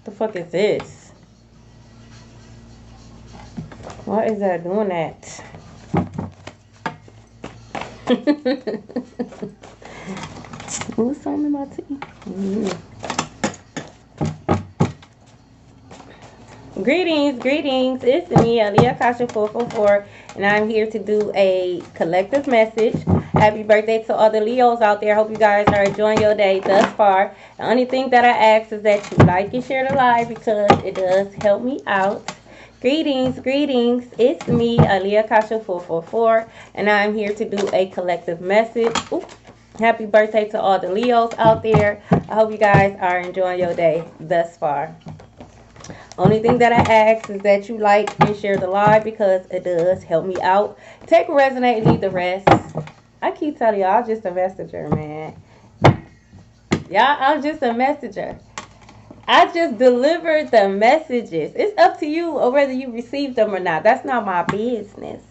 The fuck is this? Why is that doing that? What's something in my tea? Greetings. It's me, Aliyah Kasha 444, and I'm here to do a collective message. Happy birthday to all the Leos out there. Hope you guys are enjoying your day thus far. The only thing that I ask is that you like and share the live because it does help me out. Greetings. It's me, Aliyah Kasha 444, and I'm here to do a collective message. Ooh. Happy birthday to all the Leos out there. I hope you guys are enjoying your day thus far. Only thing that I ask is that you like and share the live because it does help me out. Take a resonate and leave the rest. I keep telling y'all, I'm just a messenger, man. Y'all, I'm just a messenger. I just delivered the messages. It's up to you or whether you receive them or not. That's not my business.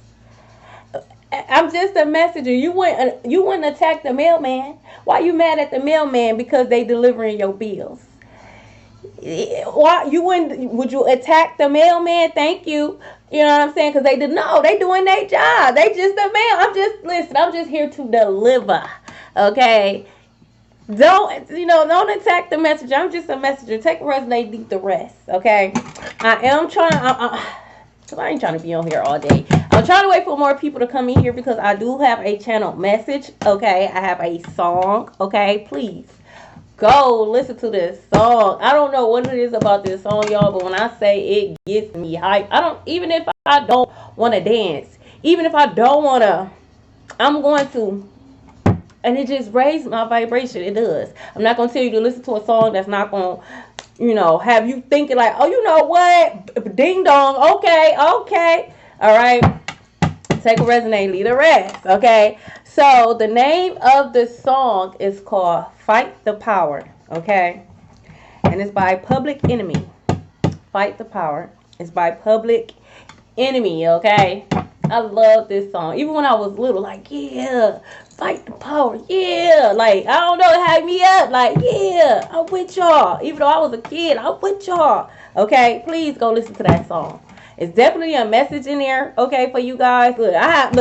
I'm just a messenger. You wouldn't attack the mailman. Why you mad at the mailman because they delivering your bills? Why you wouldn't? Would you attack the mailman? Thank you. You know what I'm saying? Because they doing their job. They just the mail. I'm just here to deliver. Okay. Don't attack the messenger. I'm just a messenger. Take a resonate, leave the rest. Okay. I am trying. I ain't trying to be on here all day. I'm trying to wait for more people to come in here because I do have a channel message. Okay. I have a song. Okay. Please go listen to this song. I don't know what it is about this song, y'all, but when I say it gets me hyped, even if I don't want to dance, even if I don't want to, I'm going to. And it just raised my vibration. It does. I'm not going to tell you to listen to a song that's not going to, have you thinking like, oh, you know what? Ding dong. Okay. All right. Take a resonate, leave the rest. Okay. So the name of the song is called Fight the Power. Okay. And it's by Public Enemy. Fight the Power. It's by Public Enemy. Okay. I love this song. Even when I was little, like, yeah, fight the power. Yeah. Like, I don't know, it had me up. Like, yeah, I'm with y'all. Even though I was a kid, I'm with y'all. Okay. Please go listen to that song. It's definitely a message in there, okay, for you guys. I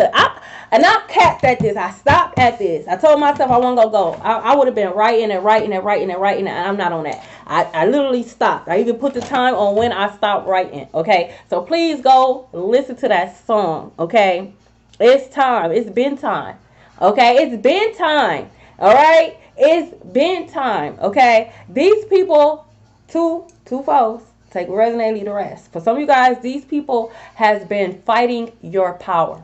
capped at this. I stopped at this. I told myself I wasn't going to go. I would have been writing, and I'm not on that. I literally stopped. I even put the time on when I stopped writing, okay? So please go listen to that song, okay? It's time. It's been time, okay? It's been time, all right? It's been time, okay? These people, two foes. Take a resonate, leave the rest. For some of you guys, these people has been fighting your power.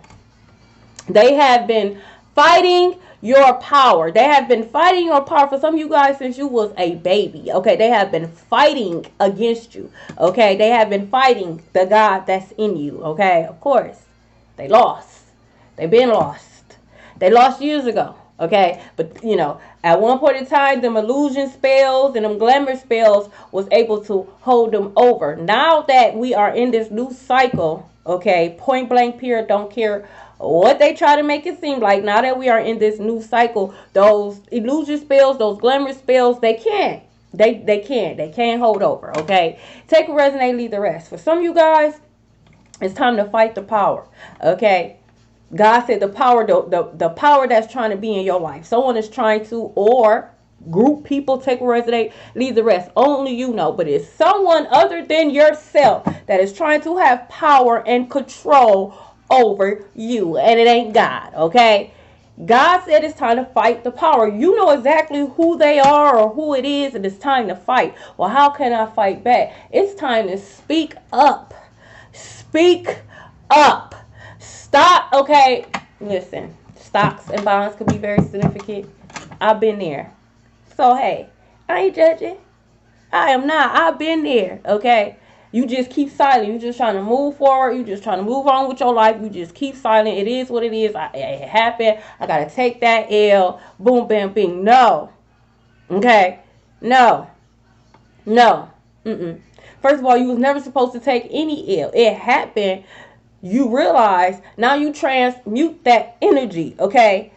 They have been fighting your power. They have been fighting your power for some of you guys since you was a baby. Okay, they have been fighting against you. Okay, they have been fighting the God that's in you. Okay, of course, they lost. They've been lost. They lost years ago. Okay, but at one point in time, them illusion spells and them glamour spells was able to hold them over. Now that we are in this new cycle, okay, point blank period, don't care what they try to make it seem like. Now that we are in this new cycle, those illusion spells, those glamour spells, they can't hold over. Okay, take a resonate, leave the rest. For some of you guys, it's time to fight the power. Okay. God said the power that's trying to be in your life. Someone is trying to, or group people, take a resonate, leave the rest. Only you know, but it's someone other than yourself that is trying to have power and control over you. And it ain't God, okay? God said it's time to fight the power. You know exactly who they are or who it is, and it's time to fight. Well, how can I fight back? It's time to speak up. Speak up. Stop, okay, listen, stocks and bonds could be very significant. I've been there. So, hey, I ain't judging. I am not. I've been there, okay? You just keep silent. You just trying to move forward. You just trying to move on with your life. You just keep silent. It is what it is. It happened. I got to take that L. Boom, bam, bing. No. Okay? No. First of all, you was never supposed to take any L. It happened. You realize now you transmute that energy, okay?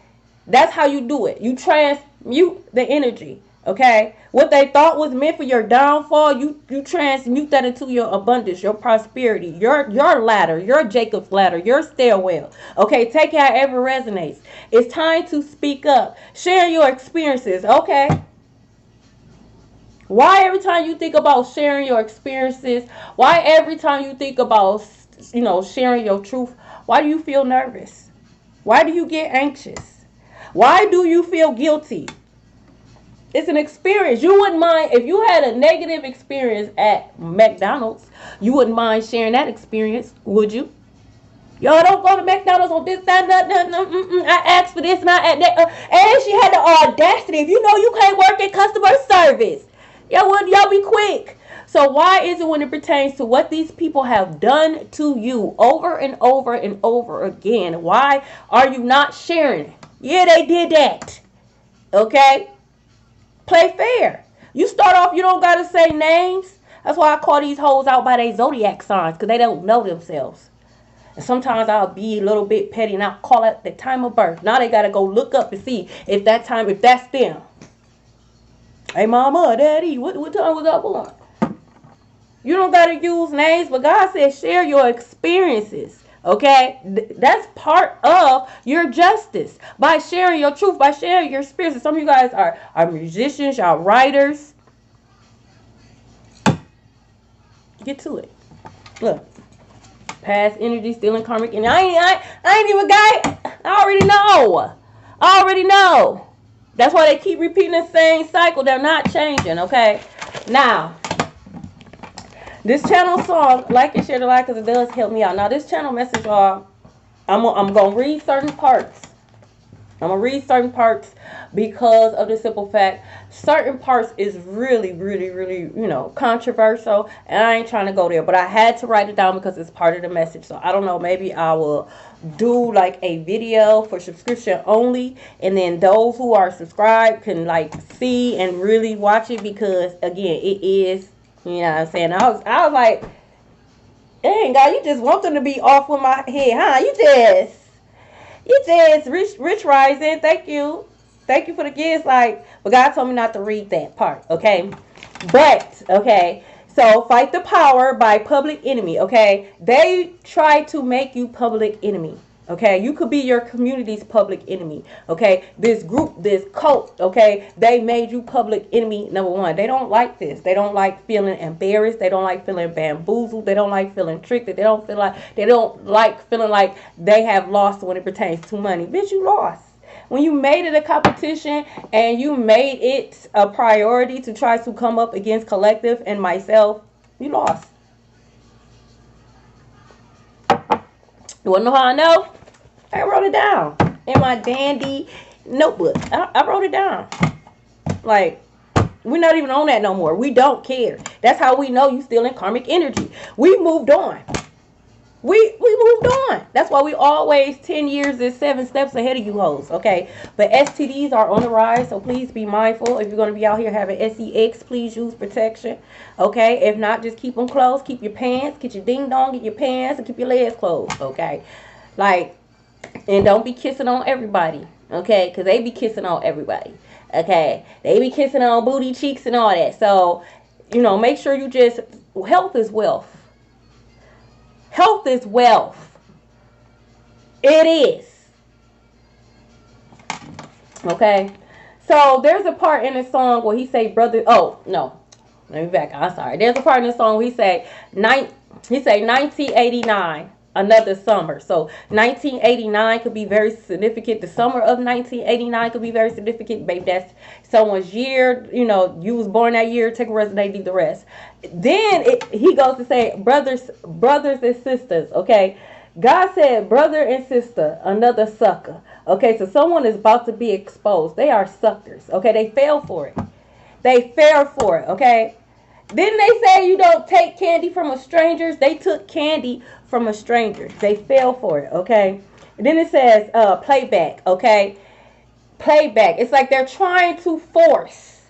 That's how you do it. You transmute the energy, Okay? What they thought was meant for your downfall, you transmute that into your abundance, your prosperity, your ladder, your Jacob's ladder, your stairwell. Okay? Take it however resonates. It's time to speak up. Share your experiences. Okay? Why every time you think about sharing your experiences, why every time you think about, sharing your truth, why do you feel nervous? Why do you get anxious? Why do you feel guilty? It's an experience. You wouldn't mind if you had a negative experience at McDonald's. You wouldn't mind sharing that experience, would you? Yo, don't go to McDonald's on this, that, no. I asked for this, and I asked that. And she had the audacity. If you know you can't work in customer service, y'all be quick. So why is it when it pertains to what these people have done to you over and over and over again, why are you not sharing? Yeah, they did that. Okay? Play fair. You start off, you don't got to say names. That's why I call these hoes out by their zodiac signs, because they don't know themselves. And sometimes I'll be a little bit petty and I'll call it the time of birth. Now they got to go look up and see if that's them. Hey, mama, daddy, what time was I born? You don't got to use names, but God says share your experiences. Okay? That's part of your justice. By sharing your truth, by sharing your experiences. Some of you guys are musicians, y'all writers. Get to it. Look. Past energy, stealing karmic. And I ain't even got it. I already know. That's why they keep repeating the same cycle. They're not changing, okay? Now, this channel song, like and share the like, because it does help me out. Now, this channel message, y'all, I'm going to read certain parts. I'm going to read certain parts because of the simple fact, certain parts is really, really, really, controversial. And I ain't trying to go there. But I had to write it down because it's part of the message. So, I don't know. Maybe I will do like a video for subscription only. And then those who are subscribed can like see and really watch it. Because, again, it is... You know what I'm saying? I was like, dang, God, you just want them to be off with my head, huh? You just, rich rising. Thank you for the gifts. Like, but God told me not to read that part, okay? But, okay, so fight the power by Public Enemy, okay? They try to make you public enemy. Okay, you could be your community's public enemy. Okay, this group, this cult, okay, they made you public enemy number one. They don't like this. They don't like feeling embarrassed. They don't like feeling bamboozled. They don't like feeling tricked. They don't like feeling like they have lost when it pertains to money. Bitch, you lost. When you made it a competition and you made it a priority to try to come up against Collective and myself, you lost. You want to know how I know? I wrote it down in my dandy notebook. I wrote it down. Like, we're not even on that no more. We don't care. That's how we know you still in karmic energy. We moved on. We moved on. That's why we always 10 years and 7 steps ahead of you hoes, okay? But STDs are on the rise, so please be mindful. If you're going to be out here having SEX, please use protection, okay? If not, just keep them closed. Keep your pants, get your ding-dong, get your pants, and keep your legs closed, okay? Like, and don't be kissing on everybody, okay? Because they be kissing on everybody, okay? They be kissing on booty cheeks and all that. So, make sure you just, health is wealth. Health is wealth. It is. Okay? So, there's a part in the song where he say, brother, oh, no. Let me back. I'm sorry. There's a part in the song where he say 1989. Another summer. So 1989 could be very significant. The summer of 1989 could be very significant. Baby, that's someone's year. You was born that year. Take a rest and they leave the rest. Then he goes to say brothers and sisters. Okay. God said brother and sister, another sucker. Okay. So someone is about to be exposed. They are suckers. Okay. They fell for it. Okay. Didn't they say you don't take candy from a stranger? They took candy from a stranger. They fell for it, okay? And then it says playback, okay? Playback. It's like they're trying to force,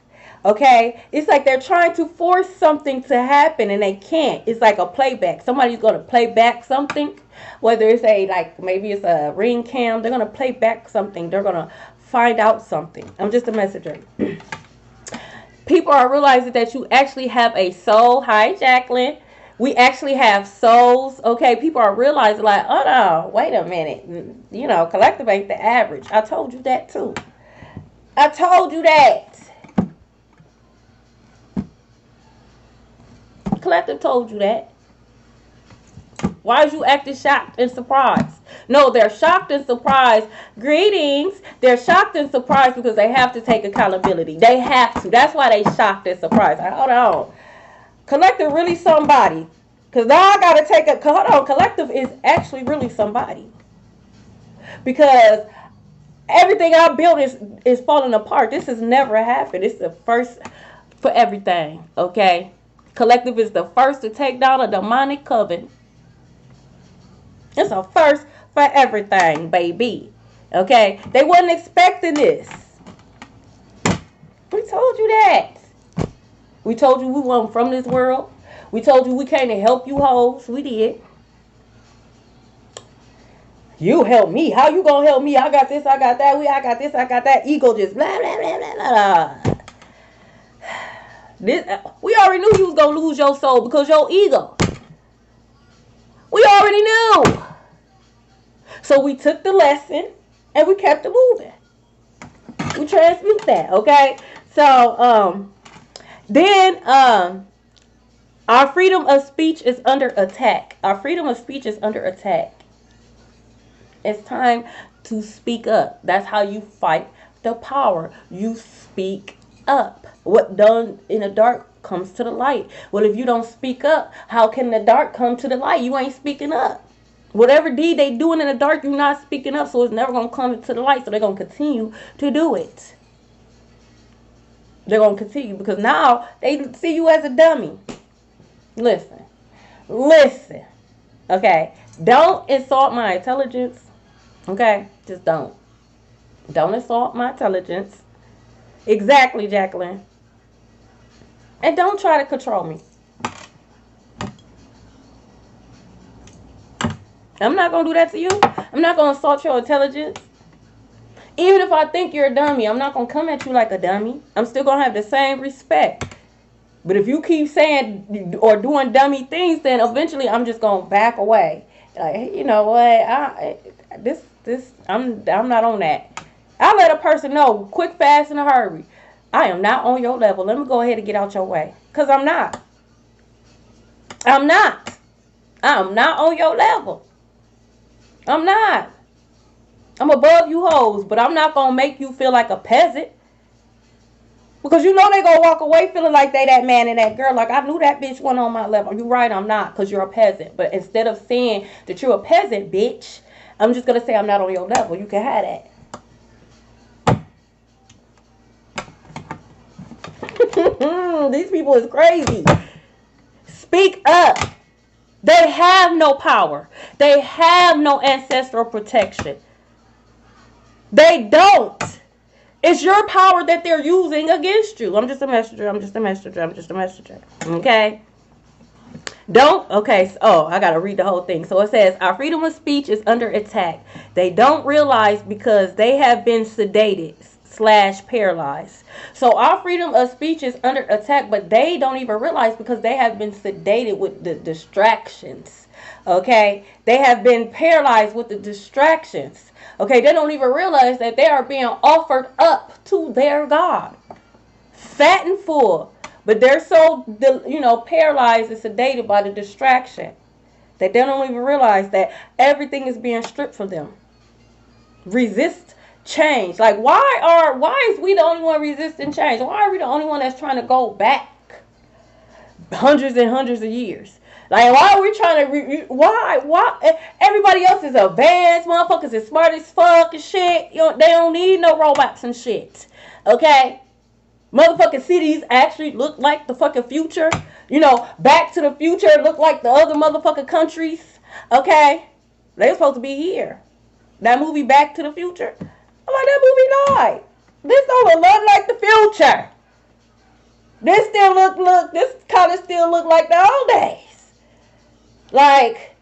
okay? It's like they're trying to force something to happen and they can't. It's like a playback. Somebody's going to play back something. Whether it's maybe it's a ring cam. They're going to play back something. They're going to find out something. I'm just a messenger. People are realizing that you actually have a soul. Hi, Jacqueline. We actually have souls. Okay, people are realizing like, oh no, wait a minute. You know, collective ain't the average. I told you that too. I told you that. Collective told you that. Why is you acting shocked and surprised? No, they're shocked and surprised. Greetings. They're shocked and surprised because they have to take accountability. They have to. That's why they shocked and surprised. Hold on. Collective really somebody. Because now I got to take a... Hold on. Collective is actually really somebody. Because everything I built is falling apart. This has never happened. It's the first for everything. Okay? Collective is the first to take down a demonic coven. It's a first for everything, baby. Okay? They wasn't expecting this. We told you that. We told you we weren't from this world. We told you we came to help you hoes. We did. You help me. How you gonna help me? I got this, I got that. I got this, I got that. Ego just blah, blah, blah, blah, blah. We already knew you was gonna lose your soul because your ego. We already knew. So we took the lesson and we kept it moving. We transmute that, okay? So, then our freedom of speech is under attack. Our freedom of speech is under attack. It's time to speak up. That's how you fight the power. You speak up. What done in the dark comes to the light. Well, if you don't speak up, how can the dark come to the light? You ain't speaking up. Whatever deed they doing in the dark, you're not speaking up, so it's never going to come to the light. So they're going to continue to do it. They're going to continue because now they see you as a dummy. Listen. Okay? Don't insult my intelligence. Okay? Just don't. Don't insult my intelligence. Exactly, Jacqueline. And don't try to control me. I'm not going to do that to you. I'm not going to insult your intelligence. Even if I think you're a dummy, I'm not going to come at you like a dummy. I'm still going to have the same respect. But if you keep saying or doing dummy things, then eventually I'm just going to back away. Like, hey, you know what? I'm not on that. I'll let a person know quick, fast, in a hurry. I am not on your level. Let me go ahead and get out your way. Because I'm not. I'm not on your level. I'm not. I'm above you hoes, but I'm not going to make you feel like a peasant. Because you know they going to walk away feeling like they that man and that girl. Like, I knew that bitch wasn't on my level. You're right, I'm not, because you're a peasant. But instead of saying that you're a peasant, bitch, I'm just going to say I'm not on your level. You can have that. These people is crazy. Speak up. They have no power. They have no ancestral protection. They don't. It's your power that they're using against you. I'm just a messenger. Okay? Don't. Okay. Oh, I got to read the whole thing. So it says, our freedom of speech is under attack. They don't realize because they have been sedated / paralyzed. So our freedom of speech is under attack, but they don't even realize because they have been sedated with the distractions. Okay? They have been paralyzed with the distractions. Okay? They don't even realize that they are being offered up to their God. Fat and full. But they're so, paralyzed and sedated by the distraction that they don't even realize that everything is being stripped from them. Resist change. Like, why is we the only one resisting change? Why are we the only one that's trying to go back hundreds and hundreds of years? Like, why are we trying to why everybody else is advanced, motherfuckers is smart as fuck and shit. They don't need no robots and shit. Okay? Motherfucking cities actually look like the fucking future. Back to the Future look like the other motherfucking countries. Okay? They were supposed to be here. That movie Back to the Future. I'm like, that movie lied. This don't look like the future. This kind of still look like the old days. Like,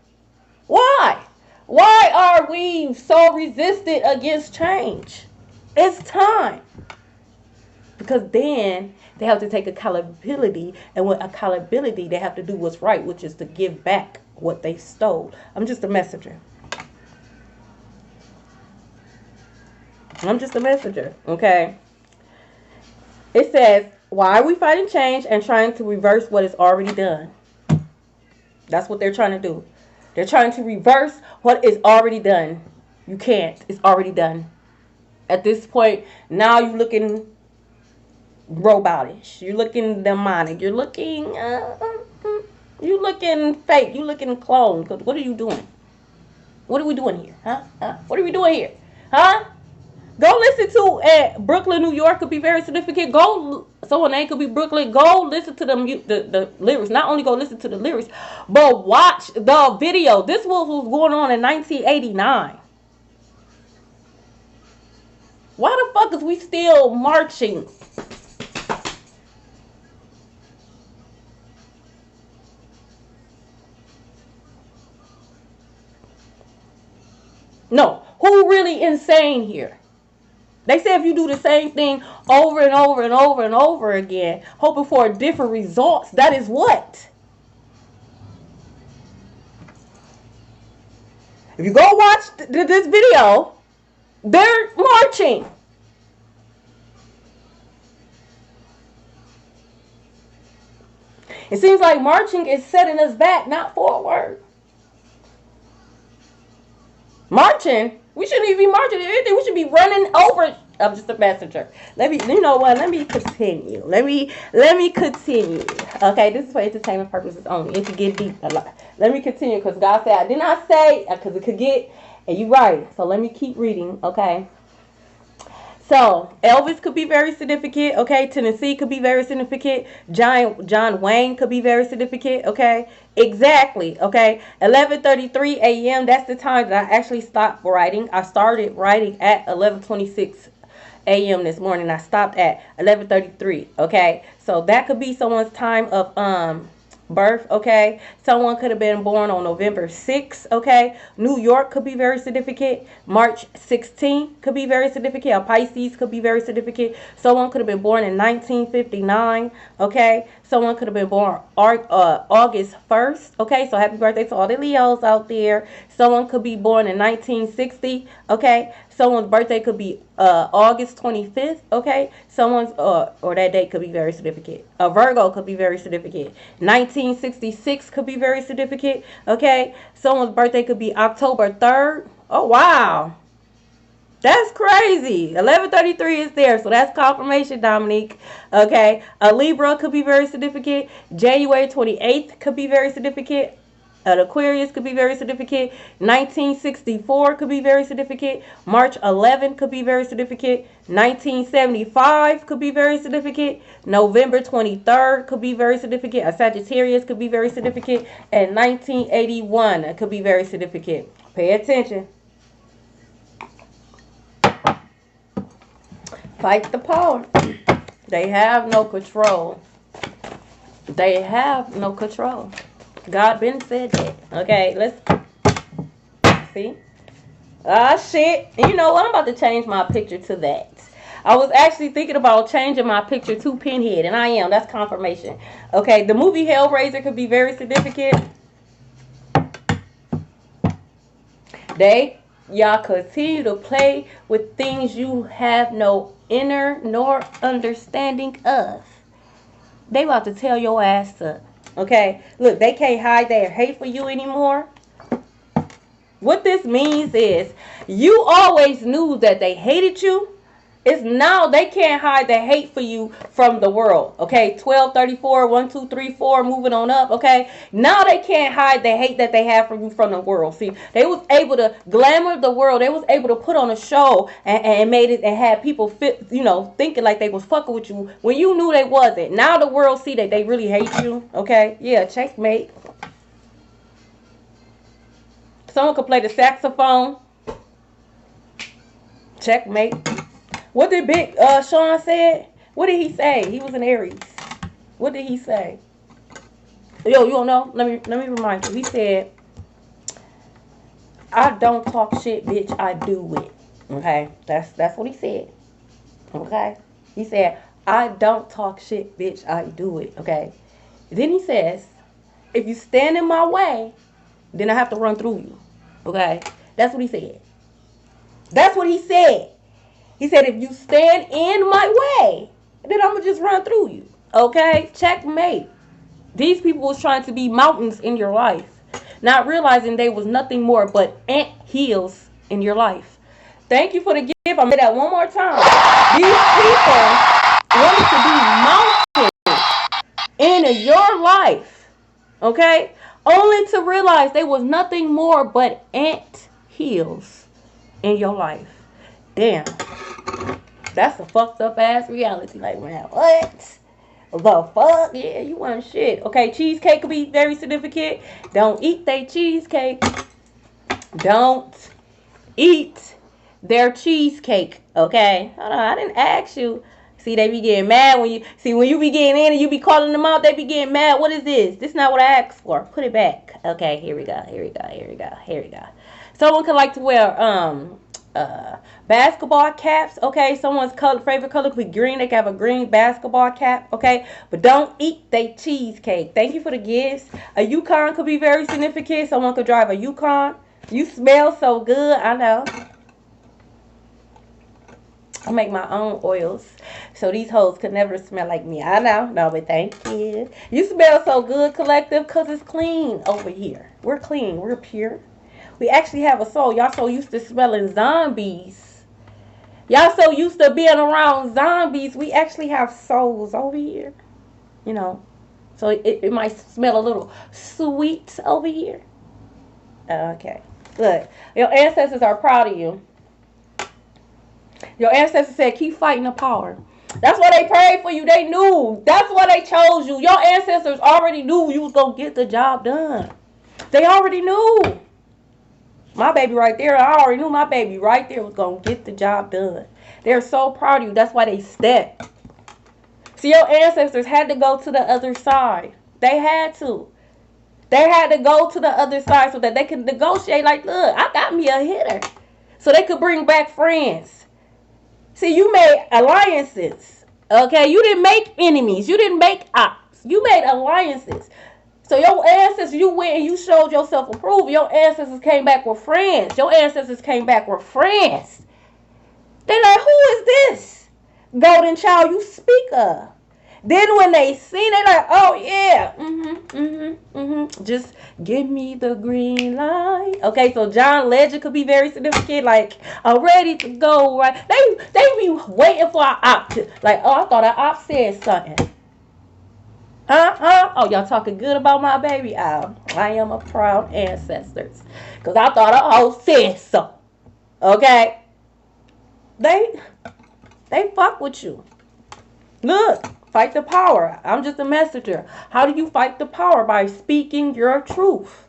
why? Why are we so resistant against change? It's time. Because then they have to take accountability, and with accountability, they have to do what's right, which is to give back what they stole. I'm just a messenger. I'm just a messenger, okay? It says, why are we fighting change and trying to reverse what is already done? That's what they're trying to do. They're trying to reverse what is already done. You can't. It's already done. At this point, now you're looking robotish. You're looking demonic. You're looking fake. You're looking clone. Cause what are you doing? What are we doing here? Huh? What are we doing here? Huh? Go listen to Brooklyn, New York could be very significant. Go, someone name could be Brooklyn. Go listen to the lyrics. Not only go listen to the lyrics, but watch the video. This was going on in 1989. Why the fuck is we still marching? No, who really insane here? They say if you do the same thing over and over and over and over again, hoping for different results, that is what? If you go watch this video, they're marching. It seems like marching is setting us back, not forward. Marching? We shouldn't even be marching. If anything, we should be running over. I'm just a messenger. You know what? Let me continue. Let me continue. Okay, this is for entertainment purposes only. It could get deep a lot. Let me continue because God said I did not say because it could get, and you're right. So let me keep reading. Okay. So Elvis could be very significant. Okay, Tennessee could be very significant. John Wayne could be very significant. Okay, exactly. Okay, 11:33 a.m. That's the time that I actually stopped writing. I started writing at 11:26 a.m. this morning. I stopped at 11:33. Okay, so that could be someone's time of birth. Okay, someone could have been born on November 6th. Okay, New York could be very significant. March 16th could be very significant. A Pisces could be very significant. Someone could have been born in 1959. Okay, someone could have been born August 1st. Okay, so happy birthday to all the Leos out there. Someone could be born in 1960. Okay, someone's birthday could be August 25th. Okay, someone's or that date could be very significant. A Virgo could be very significant. 1966 could be very significant. Okay, someone's birthday could be October 3rd. Oh wow, that's crazy. 11:33 is there, so that's confirmation, Dominique. Okay, a Libra could be very significant. January 28th could be very significant. An Aquarius could be very significant. 1964 could be very significant. March 11 could be very significant. 1975 could be very significant. November 23rd could be very significant. A Sagittarius could be very significant. And 1981 could be very significant. Pay attention. Fight the power. They have no control. They have no control. God been said that. Okay, let's see. Ah, shit. And you know what? I'm about to change my picture to that. I was actually thinking about changing my picture to Pinhead, and I am. That's confirmation. Okay, the movie Hellraiser could be very significant. Y'all continue to play with things you have no inner nor understanding of. They about to tell your ass up. Okay, look, they can't hide their hate for you anymore. What this means is you always knew that they hated you. It's now they can't hide their hate for you from the world. Okay, 1234, 1, 2, 3, 4, moving on up. Okay, now they can't hide the hate that they have for you from the world. See, they was able to glamour the world. They was able to put on a show and made it and had people fit, thinking like they was fucking with you when you knew they wasn't. Now the world see that they really hate you. Okay, yeah, checkmate. Someone could play the saxophone. Checkmate. What did Big Sean said? What did he say? He was an Aries. What did he say? Yo, you don't know? Let me remind you. He said, "I don't talk shit, bitch. I do it." Okay, that's what he said. Okay, he said, I don't talk shit, bitch. I do it, okay? Then he says, if you stand in my way, then I have to run through you, okay? That's what he said. That's what he said. He said, if you stand in my way, then I'm going to just run through you, okay? Checkmate. These people was trying to be mountains in your life, not realizing they was nothing more but ant hills in your life. Thank you for the gift. I'm going to say that one more time. These people wanted to be mountains in your life, okay? Only to realize they was nothing more but ant hills in your life. Damn. That's a fucked up ass reality. Like, man, what? The fuck? Yeah, you want shit. Okay, cheesecake could be very significant. Don't eat their cheesecake. Don't eat their cheesecake. Okay? Hold on, I didn't ask you. See, they be getting mad when you be getting in and you be calling them out, they be getting mad. What is this? This is not what I asked for. Put it back. Okay, here we go. Someone could like to wear basketball caps. Okay, someone's favorite color could be green. They can have a green basketball cap. Okay, but don't eat they cheesecake. Thank you for the gifts. A Yukon could be very significant. Someone could drive a Yukon. You smell so good. I know. I make my own oils, so these hoes could never smell like me. I know. No, but thank you. You smell so good, collective, because it's clean over here. We're clean. We're pure. We actually have a soul. Y'all so used to smelling zombies. Y'all so used to being around zombies. We actually have souls over here. You know. So it might smell a little sweet over here. Okay. Look, your ancestors are proud of you. Your ancestors said, keep fighting the power. That's why they prayed for you. They knew. That's why they chose you. Your ancestors already knew you was going to get the job done. They already knew. My baby right there, I already knew my baby right there was going to get the job done. They're so proud of you. That's why they stepped. See, your ancestors had to go to the other side. They had to. They had to go to the other side so that they could negotiate like, look, I got me a hitter. So they could bring back friends. See, you made alliances, okay? You didn't make enemies. You didn't make ops. You made alliances. So your ancestors, you went and you showed yourself approval. Your ancestors came back with friends. Your ancestors came back with friends. They're like, who is this golden child you speak of? Then when they seen it, like, oh yeah, just give me the green light. Okay, so John Legend could be very significant. Like, I'm ready to go. Right? They be waiting for our op. Like, oh, I thought our op said something. Oh, y'all talking good about my baby? Oh, I am a proud ancestors. Because I thought a hoe said so. Okay? They fuck with you. Look, fight the power. I'm just a messenger. How do you fight the power? By speaking your truth.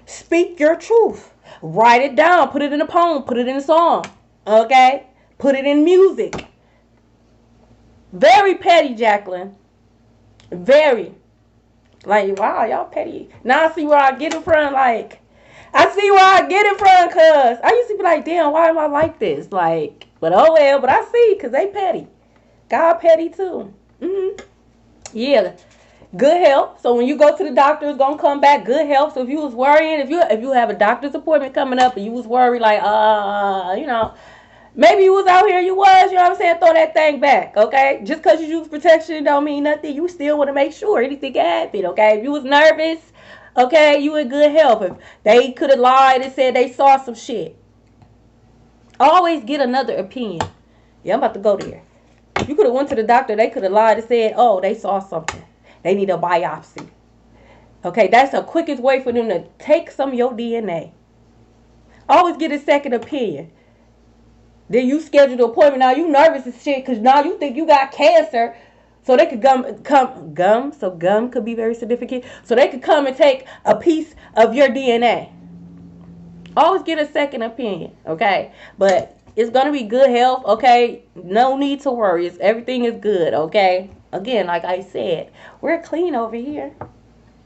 Speak your truth. Write it down. Put it in a poem. Put it in a song. Okay? Put it in music. Very petty, Jacqueline. Very. Like, wow, y'all petty. Now I see where I get it from. Like, I see where I get it from, cuz I used to be like, damn, why am I like this? Like, but oh well, but I see, cuz they petty. God petty too. Yeah. Good health. So when you go to the doctor, it's gonna come back good health. So if you was worrying, if you have a doctor's appointment coming up and you was worried like, you know, maybe you was out here, you know what I'm saying, throw that thing back, okay? Just because you use protection don't mean nothing. You still want to make sure anything can happen, okay? If you was nervous, okay, you in good health. If they could have lied and said they saw some shit. Always get another opinion. Yeah, I'm about to go there. You could have went to the doctor. They could have lied and said, oh, they saw something. They need a biopsy. Okay, that's the quickest way for them to take some of your DNA. Always get a second opinion. Then you schedule the appointment. Now you nervous as shit because now you think you got cancer. So they could gum. So gum could be very significant. So they could come and take a piece of your DNA. Always get a second opinion, okay? But it's going to be good health, okay? No need to worry. Everything is good, okay? Again, like I said, we're clean over here.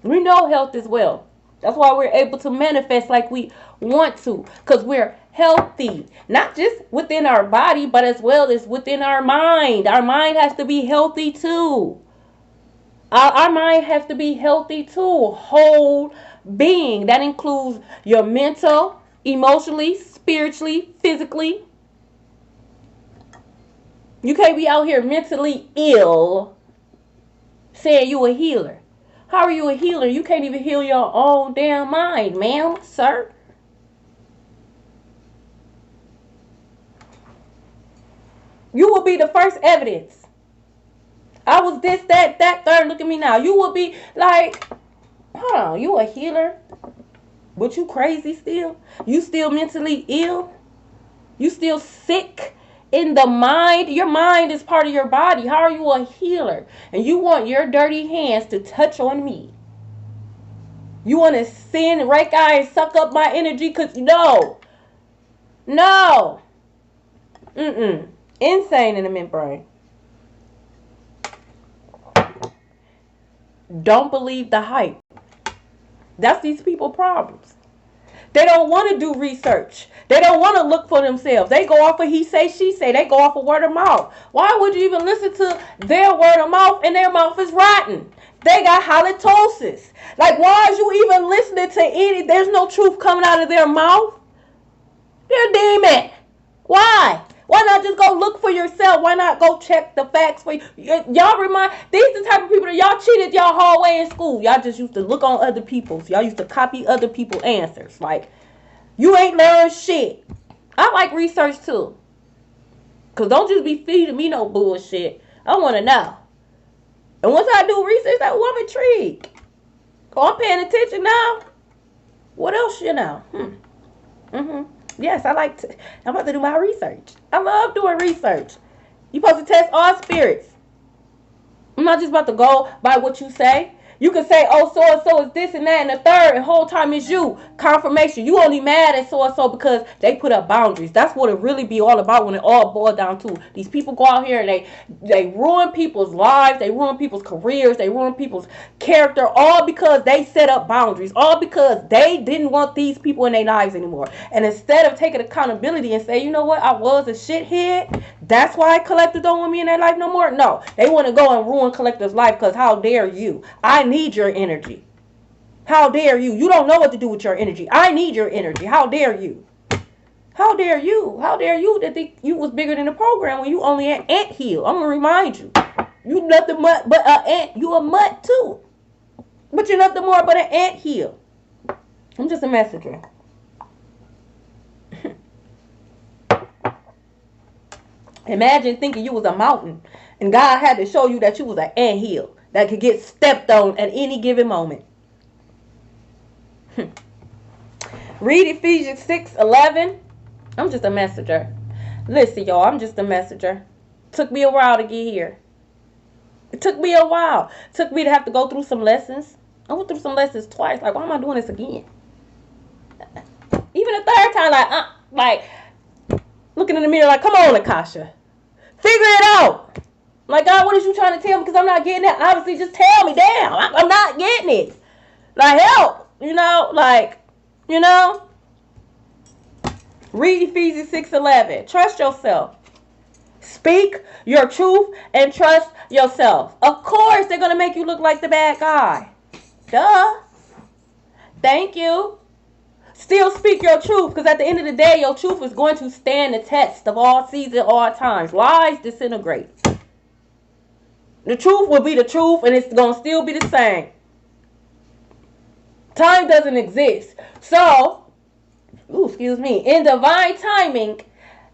We know health is wealth. That's why we're able to manifest like we want to. Because we're healthy. Not just within our body, but as well as within our mind. Our mind has to be healthy too. Our mind has to be healthy too. Whole being. That includes your mental, emotionally, spiritually, physically. You can't be out here mentally ill saying you a healer. How are you a healer? You can't even heal your own damn mind, ma'am, sir. You will be the first evidence. I was this, that, third. Look at me now. You will be like, hold on, you a healer, but you crazy still? You still mentally ill? You still sick in the mind? Your mind is part of your body. How are you a healer? And you want your dirty hands to touch on me? You want to sin, rake eye, and suck up my energy? Because no. Insane in the membrane. Don't believe the hype. That's these people's problems. They don't want to do research. They don't want to look for themselves. They go off of he say, she say. They go off of word of mouth. Why would you even listen to their word of mouth and their mouth is rotten? They got halitosis. Like, why is you even listening to any? There's no truth coming out of their mouth. They're demon. Why? Why not just go look for yourself? Why not go check the facts for you? Y'all remind, these the type of people that y'all cheated y'all whole way in school. Y'all just used to look on other people's. Y'all used to copy other people's answers. Like, you ain't learned shit. I like research too. Because don't just be feeding me no bullshit. I want to know. And once I do research, I'm intrigued. Oh, I'm paying attention now. What else you know? Yes, I'm about to do my research. I love doing research. You're supposed to test all spirits. I'm not just about to go by what you say. You can say, oh, so-and-so is this and that and the third, and the whole time it's you. Confirmation. You only mad at so-and-so because they put up boundaries. That's what it really be all about when it all boils down to. These people go out here and they ruin people's lives. They ruin people's careers. They ruin people's character, all because they set up boundaries. All because they didn't want these people in their lives anymore. And instead of taking accountability and say, you know what, I was a shithead. That's why Collective don't want me in their life no more. No, they want to go and ruin Collective's life because how dare you? I need your energy. How dare you? You don't know what to do with your energy. I need your energy. How dare you? How dare you? How dare you that think you was bigger than the program when you only an ant hill? I'm going to remind you. You nothing but an ant. You a mutt too. But you're nothing more but an ant hill. I'm just a messenger. Imagine thinking you was a mountain and God had to show you that you was an anthill that could get stepped on at any given moment. Read Ephesians 6:11. I'm just a messenger. Listen, y'all, I'm just a messenger. Took me a while to get here. It took me a while. Took me to have to go through some lessons. I went through some lessons twice. Like, why am I doing this again? Even the third time, like looking in the mirror like, come on, Akasha. Figure it out. Like, God, what is you trying to tell me? Because I'm not getting it. Obviously, just tell me. Damn, I'm not getting it. Like, help. Read Ephesians 6:11. Trust yourself. Speak your truth and trust yourself. Of course, they're going to make you look like the bad guy. Duh. Thank you. Still speak your truth, because at the end of the day, your truth is going to stand the test of all seasons, all times. Lies disintegrate. The truth will be the truth, and it's going to still be the same. Time doesn't exist. So, in divine timing,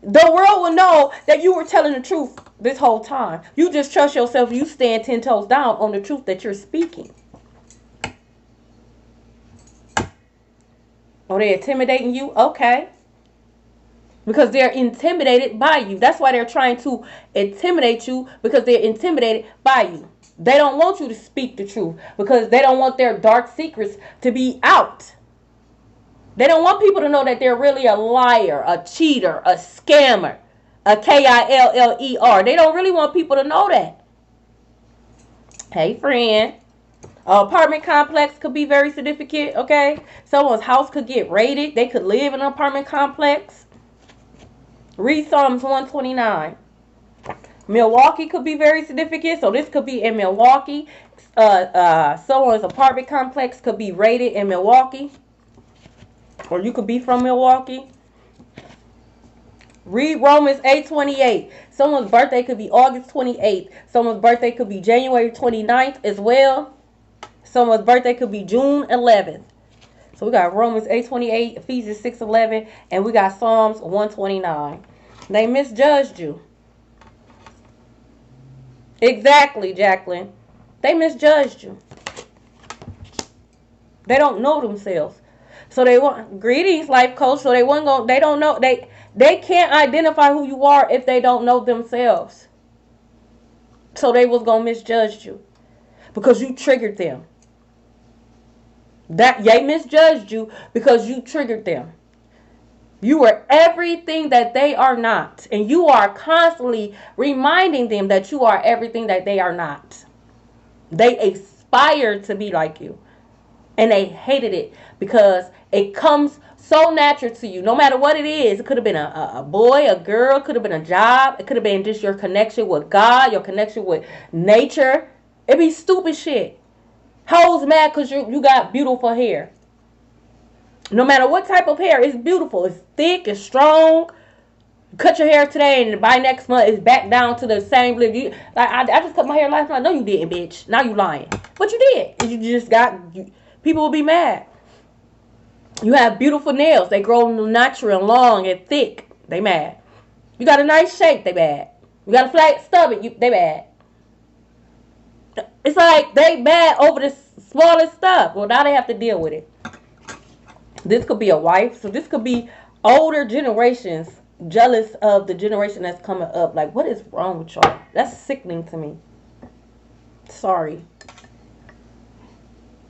the world will know that you were telling the truth this whole time. You just trust yourself. You stand 10 toes down on the truth that you're speaking. Oh, they're intimidating you? Okay. Because they're intimidated by you. That's why they're trying to intimidate you, because they're intimidated by you. They don't want you to speak the truth because they don't want their dark secrets to be out. They don't want people to know that they're really a liar, a cheater, a scammer, a KILLER. They don't really want people to know that. Hey, friend. An apartment complex could be very significant, okay? Someone's house could get raided. They could live in an apartment complex. Read Psalms 129. Milwaukee could be very significant. So this could be in Milwaukee. Someone's apartment complex could be rated in Milwaukee. Or you could be from Milwaukee. Read Romans 8:28. Someone's birthday could be August 28th. Someone's birthday could be January 29th as well. Someone's birthday could be June 11th. So we got Romans 8:28, Ephesians 6:11, and we got Psalms 129. They misjudged you. Exactly, Jacqueline. They misjudged you. They don't know themselves. So they want greetings, life coach. So they wasn't going. They don't know. They can't identify who you are if they don't know themselves. So they was gonna misjudge you because you triggered them. They misjudged you because you triggered them. You are everything that they are not. And you are constantly reminding them that you are everything that they are not. They aspire to be like you. And they hated it because it comes so natural to you. No matter what it is. It could have been a boy, a girl. It could have been a job. It could have been just your connection with God. Your connection with nature. It be stupid shit. Hoes mad because you got beautiful hair. No matter what type of hair, it's beautiful. It's thick, it's strong. You cut your hair today and by next month it's back down to the same level. I just cut my hair last night. No, you didn't, bitch. Now you lying. But you did. You just got... people will be mad. You have beautiful nails. They grow natural and long and thick. They mad. You got a nice shape. They mad. You got a flat stomach. They mad. It's like they mad over the smallest stuff. Well, now they have to deal with it. This could be a wife. So this could be older generations jealous of the generation that's coming up. Like, what is wrong with y'all? That's sickening to me. Sorry.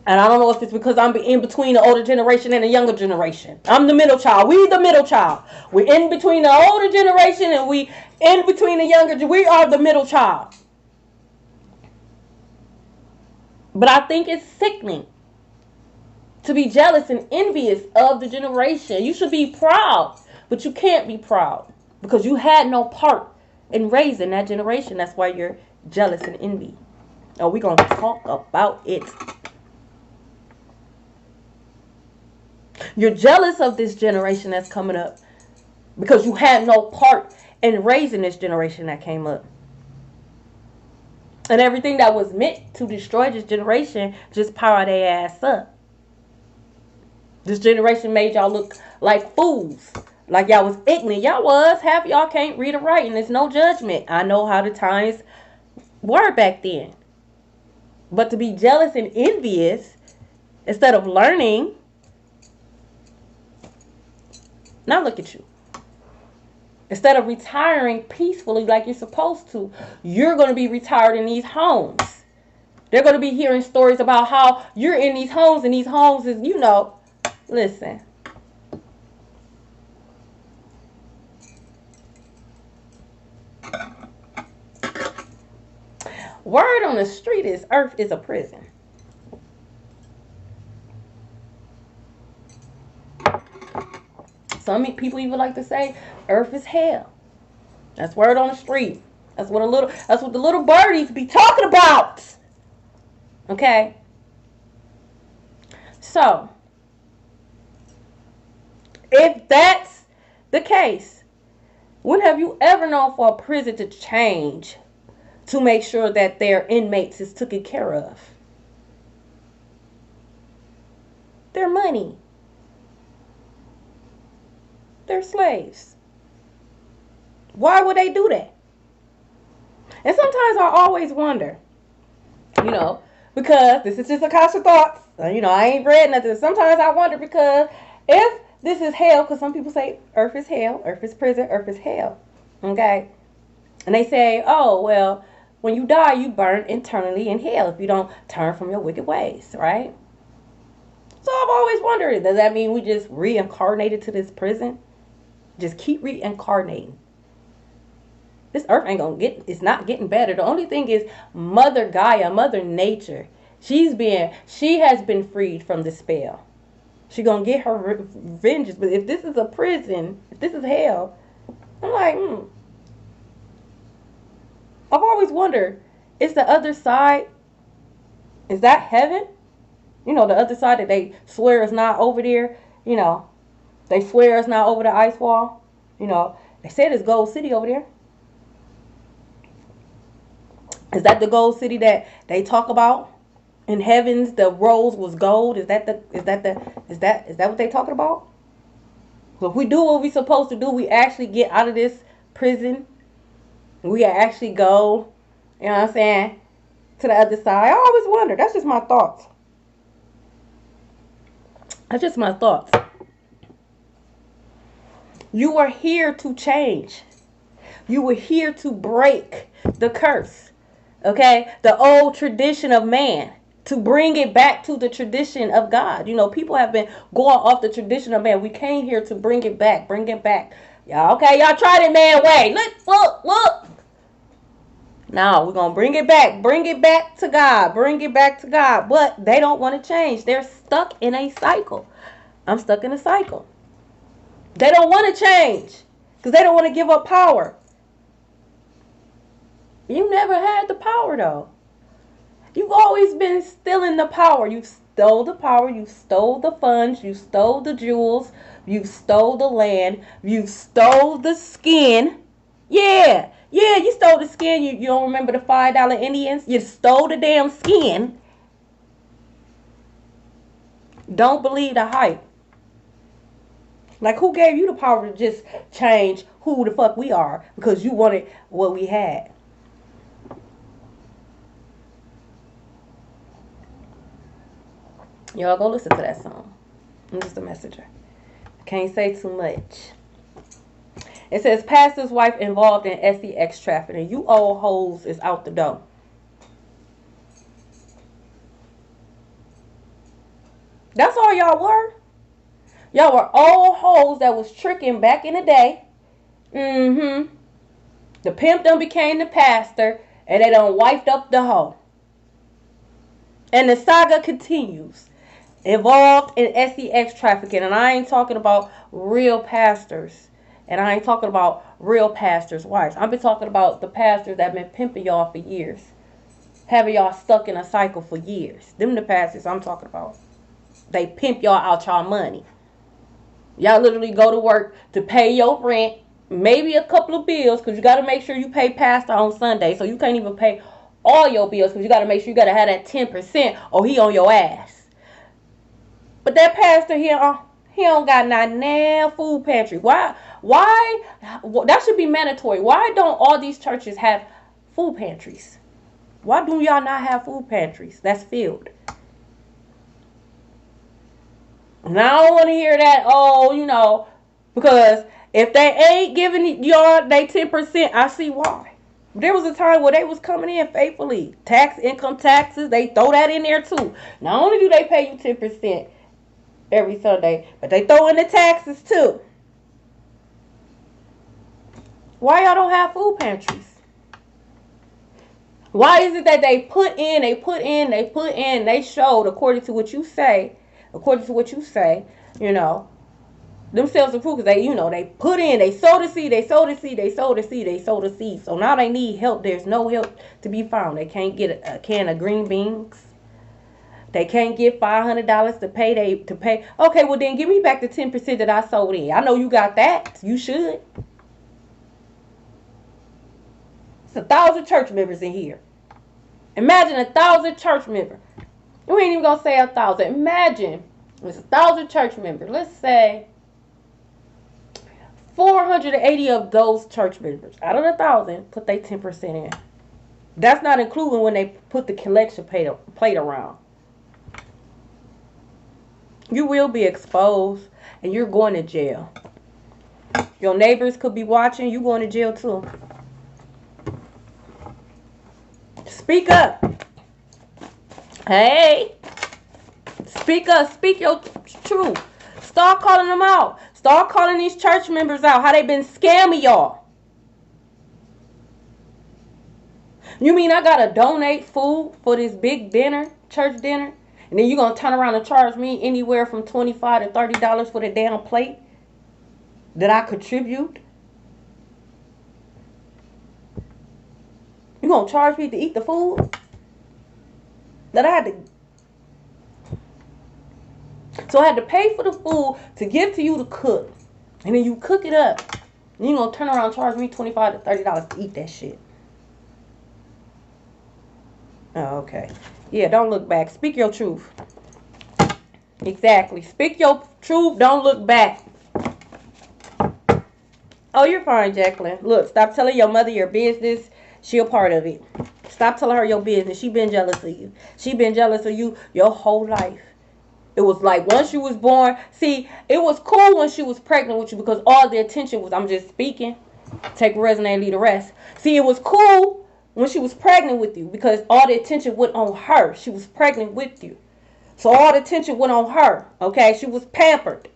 And I don't know if it's because I'm in between the older generation and the younger generation. I'm the middle child. We the middle child. We're in between the older generation and we in between the younger. We are the middle child. But I think it's sickening to be jealous and envious of the generation. You should be proud, but you can't be proud because you had no part in raising that generation. That's why you're jealous and envy. Oh, we're going to talk about it. You're jealous of this generation that's coming up because you had no part in raising this generation that came up. And everything that was meant to destroy this generation just powered their ass up. This generation made y'all look like fools. Like y'all was ignorant. Y'all was. Half y'all can't read or write. And there's no judgment. I know how the times were back then. But to be jealous and envious instead of learning. Now look at you. Instead of retiring peacefully like you're supposed to, you're going to be retired in these homes. They're going to be hearing stories about how you're in these homes, and these homes is, you know, listen. Word on the street is Earth is a prison. Some people even like to say Earth is hell. That's word on the street. That's what the little birdies be talking about. Okay? So, if that's the case, when have you ever known for a prison to change to make sure that their inmates is taken care of? Their money. They're slaves. Why would they do that? And sometimes I always wonder, you know, because this is just a Akasha thoughts. You know, I ain't read nothing. Sometimes I wonder because if this is hell, because some people say Earth is hell, Earth is prison, Earth is hell. Okay? And they say, oh, well, when you die, you burn eternally in hell if you don't turn from your wicked ways, right? So I've always wondered, does that mean we just reincarnated to this prison? Just keep reincarnating. This earth ain't gonna it's not getting better. The only thing is Mother Gaia, Mother Nature. She has been freed from the spell. She gonna get her vengeance. But if this is a prison, if this is hell, I'm like, I've always wondered, is the other side, is that heaven? You know, the other side that they swear is not over there. You know, they swear it's not over the ice wall. You know, they said it's Gold City over there. Is that the Gold City that they talk about? In heavens, the rose was gold. Is that what they talking about? So if we do what we supposed to do, we actually get out of this prison. We actually go, you know what I'm saying, to the other side. I always wonder. That's just my thoughts. That's just my thoughts. You are here to change. You were here to break the curse. Okay? The old tradition of man. To bring it back to the tradition of God. You know, people have been going off the tradition of man. We came here to bring it back. Bring it back. Y'all, okay? Y'all tried it man way. Look. Now, we're going to bring it back. Bring it back to God. Bring it back to God. But they don't want to change. They're stuck in a cycle. I'm stuck in a cycle. They don't want to change. Because they don't want to give up power. You never had the power, though. You've always been stealing the power. You stole the power. You stole the funds. You stole the jewels. You stole the land. You stole the skin. Yeah, you stole the skin. You don't remember the $5 Indians? You stole the damn skin. Don't believe the hype. Like, who gave you the power to just change who the fuck we are because you wanted what we had? Y'all go listen to that song. I'm just a messenger. Can't say too much. It says, pastor's wife involved in sex trafficking. You old hoes is out the door. That's all y'all were. Y'all were old hoes that was tricking back in the day. The pimp done became the pastor, and they done wiped up the hoe. And the saga continues. Involved in sex trafficking. And I ain't talking about real pastors. And I ain't talking about real pastors' wives. I've been talking about the pastors that have been pimping y'all for years. Having y'all stuck in a cycle for years. Them the pastors I'm talking about. They pimp y'all out y'all money. Y'all literally go to work to pay your rent. Maybe a couple of bills. Because you got to make sure you pay pastor on Sunday. So you can't even pay all your bills. Because you got to make sure you got to have that 10%. Or he on your ass. But that pastor here, he don't got not now food pantry. Why? That should be mandatory. Why don't all these churches have food pantries? Why do y'all not have food pantries that's filled? And I don't want to hear that, because if they ain't giving y'all they 10%, I see why. There was a time where they was coming in faithfully. Income taxes, they throw that in there too. Not only do they pay you 10%, every Sunday, but they throw in the taxes too. Why y'all don't have food pantries? Why is it that they showed according to what you say, themselves approved because they put in, they sow the seed. So now they need help. There's no help to be found. They can't get a can of green beans. They can't get $500 to pay. Okay, well then give me back the 10% that I sold in. I know you got that. You should. It's 1,000 church members in here. Imagine 1,000 church members. We ain't even gonna say 1,000. Imagine it's 1,000 church members. Let's say 480 of those church members out of 1,000 put their 10% in. That's not including when they put the collection plate around. You will be exposed and you're going to jail. Your neighbors could be watching. You going to jail too. Speak up. Hey. Speak up. Speak your truth. Start calling them out. Start calling these church members out. How they been scamming y'all. You mean I got to donate food for this big dinner, church dinner? And then you're going to turn around and charge me anywhere from $25 to $30 for the damn plate that I contribute? gonna charge me to eat the food that I had to? So I had to pay for the food to give to you to cook. And then you cook it up. And you gonna turn around and charge me $25 to $30 to eat that shit. Oh, okay. Yeah, don't look back. Speak your truth. Exactly. Speak your truth. Don't look back. Oh, you're fine, Jacqueline. Look, stop telling your mother your business. She a part of it. Stop telling her your business. She been jealous of you. She been jealous of you your whole life. It was like once you was born. See, it was cool when she was pregnant with you because all the attention was, I'm just speaking. Take resume and leave the rest. See, it was cool when she was pregnant with you because all the attention went on her. She was pregnant with you. So all the attention went on her. Okay? She was pampered.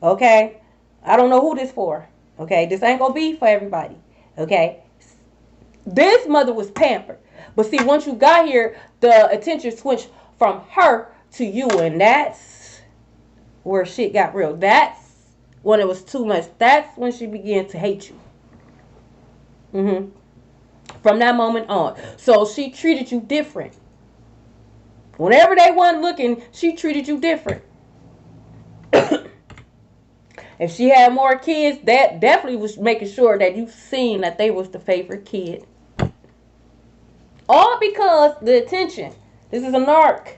Okay? I don't know who this for. Okay? This ain't gonna be for everybody. Okay? This mother was pampered. But see, once you got here, the attention switched from her to you, and that's where shit got real. That's when it was too much. That's when she began to hate you. From that moment on. So she treated you different. Whenever they weren't looking, she treated you different. If she had more kids, that definitely was making sure that you seen that they was the favorite kid. All because the attention. This is a narc.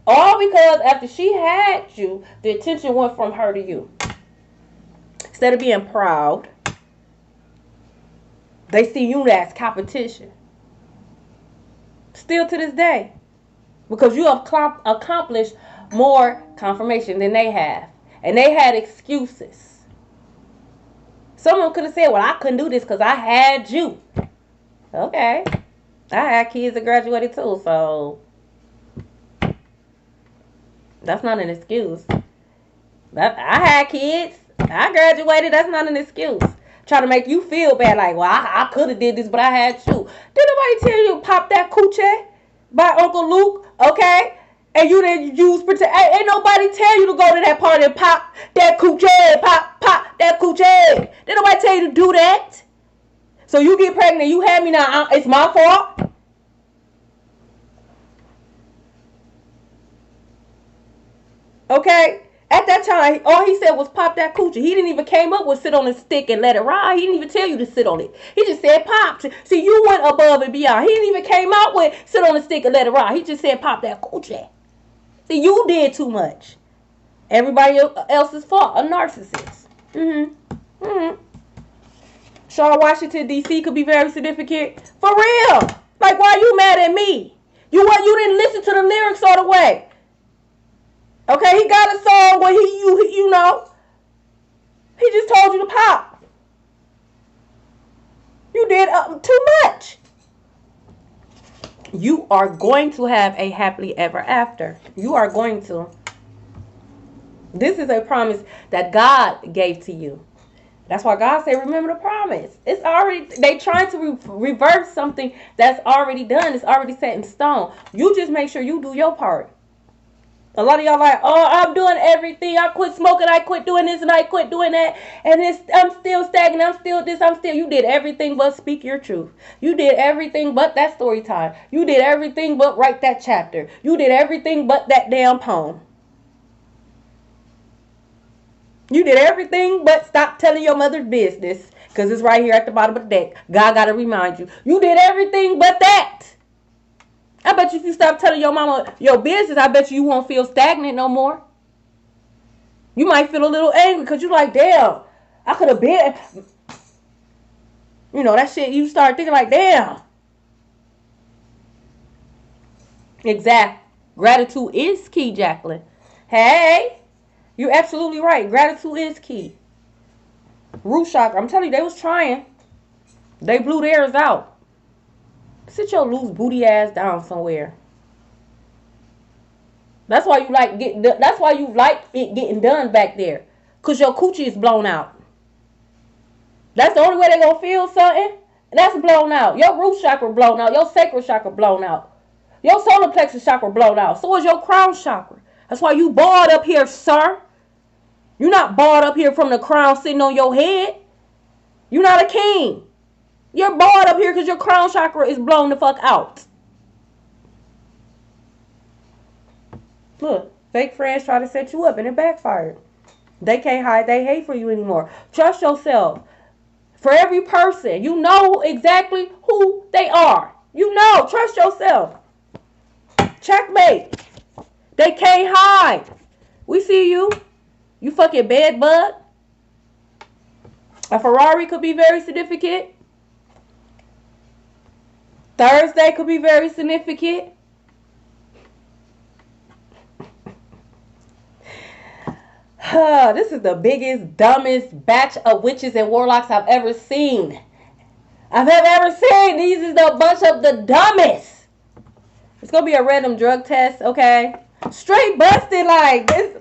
All because after she had you, the attention went from her to you. Instead of being proud, they see you as competition. Still to this day. Because you have accomplished more confirmation than they have. And they had excuses. Someone could have said, well, I couldn't do this because I had you. Okay. I had kids that graduated too, so that's not an excuse. I had kids. I graduated. That's not an excuse. Try to make you feel bad, like, well, I could have did this, but I had you. Did nobody tell you to pop that coochie by Uncle Luke? Okay? And you didn't use protect. Ain't nobody tell you to go to that party and pop that coochie. Pop that coochie. Did nobody tell you to do that? So you get pregnant, you have me now. It's my fault. Okay? At that time, all he said was pop that coochie. He didn't even came up with sit on a stick and let it ride. He didn't even tell you to sit on it. He just said pop. See, you went above and beyond. He didn't even came out with sit on a stick and let it ride. He just said pop that coochie. See, you did too much. Everybody else's fault. A narcissist. Shaw Washington, D.C. could be very significant. For real. Like, why are you mad at me? You didn't listen to the lyrics all the way. Okay, he got a song where you know, he just told you to pop. You did too much. You are going to have a happily ever after. You are going to. This is a promise that God gave to you. That's why God said, remember the promise. It's already, they trying to reverse something that's already done. It's already set in stone. You just make sure you do your part. A lot of y'all like, oh, I'm doing everything. I quit smoking. I quit doing this and I quit doing that. And I'm still stagnant. I'm still this. You did everything but speak your truth. You did everything but that story time. You did everything but write that chapter. You did everything but that damn poem. You did everything but stop telling your mother's business. Because it's right here at the bottom of the deck. God got to remind you. You did everything but that. I bet you if you stop telling your mama your business, I bet you won't feel stagnant no more. You might feel a little angry because you're like, damn, I could have been. You know, that shit, you start thinking like, damn. Exactly. Gratitude is key, Jacqueline. Hey, you're absolutely right. Gratitude is key. Root chakra, I'm telling you, they was trying. They blew theirs out. Sit your loose booty ass down somewhere. That's why you like it getting done back there. Cause your coochie is blown out. That's the only way they gonna feel something. That's blown out. Your root chakra blown out. Your sacral chakra blown out. Your solar plexus chakra blown out. So is your crown chakra. That's why you bald up here, sir. You're not bald up here from the crown sitting on your head. You're not a king. You're bored up here because your crown chakra is blown the fuck out. Look, fake friends try to set you up and it backfired. They can't hide they hate for you anymore. Trust yourself. For every person, you know exactly who they are. You know, trust yourself. Checkmate. They can't hide. We see you. You fucking bed bug. A Ferrari could be very significant. Thursday could be very significant. This is the biggest, dumbest batch of witches and warlocks I've ever seen. These is the bunch of the dumbest. It's going to be a random drug test, okay? Straight busted like this.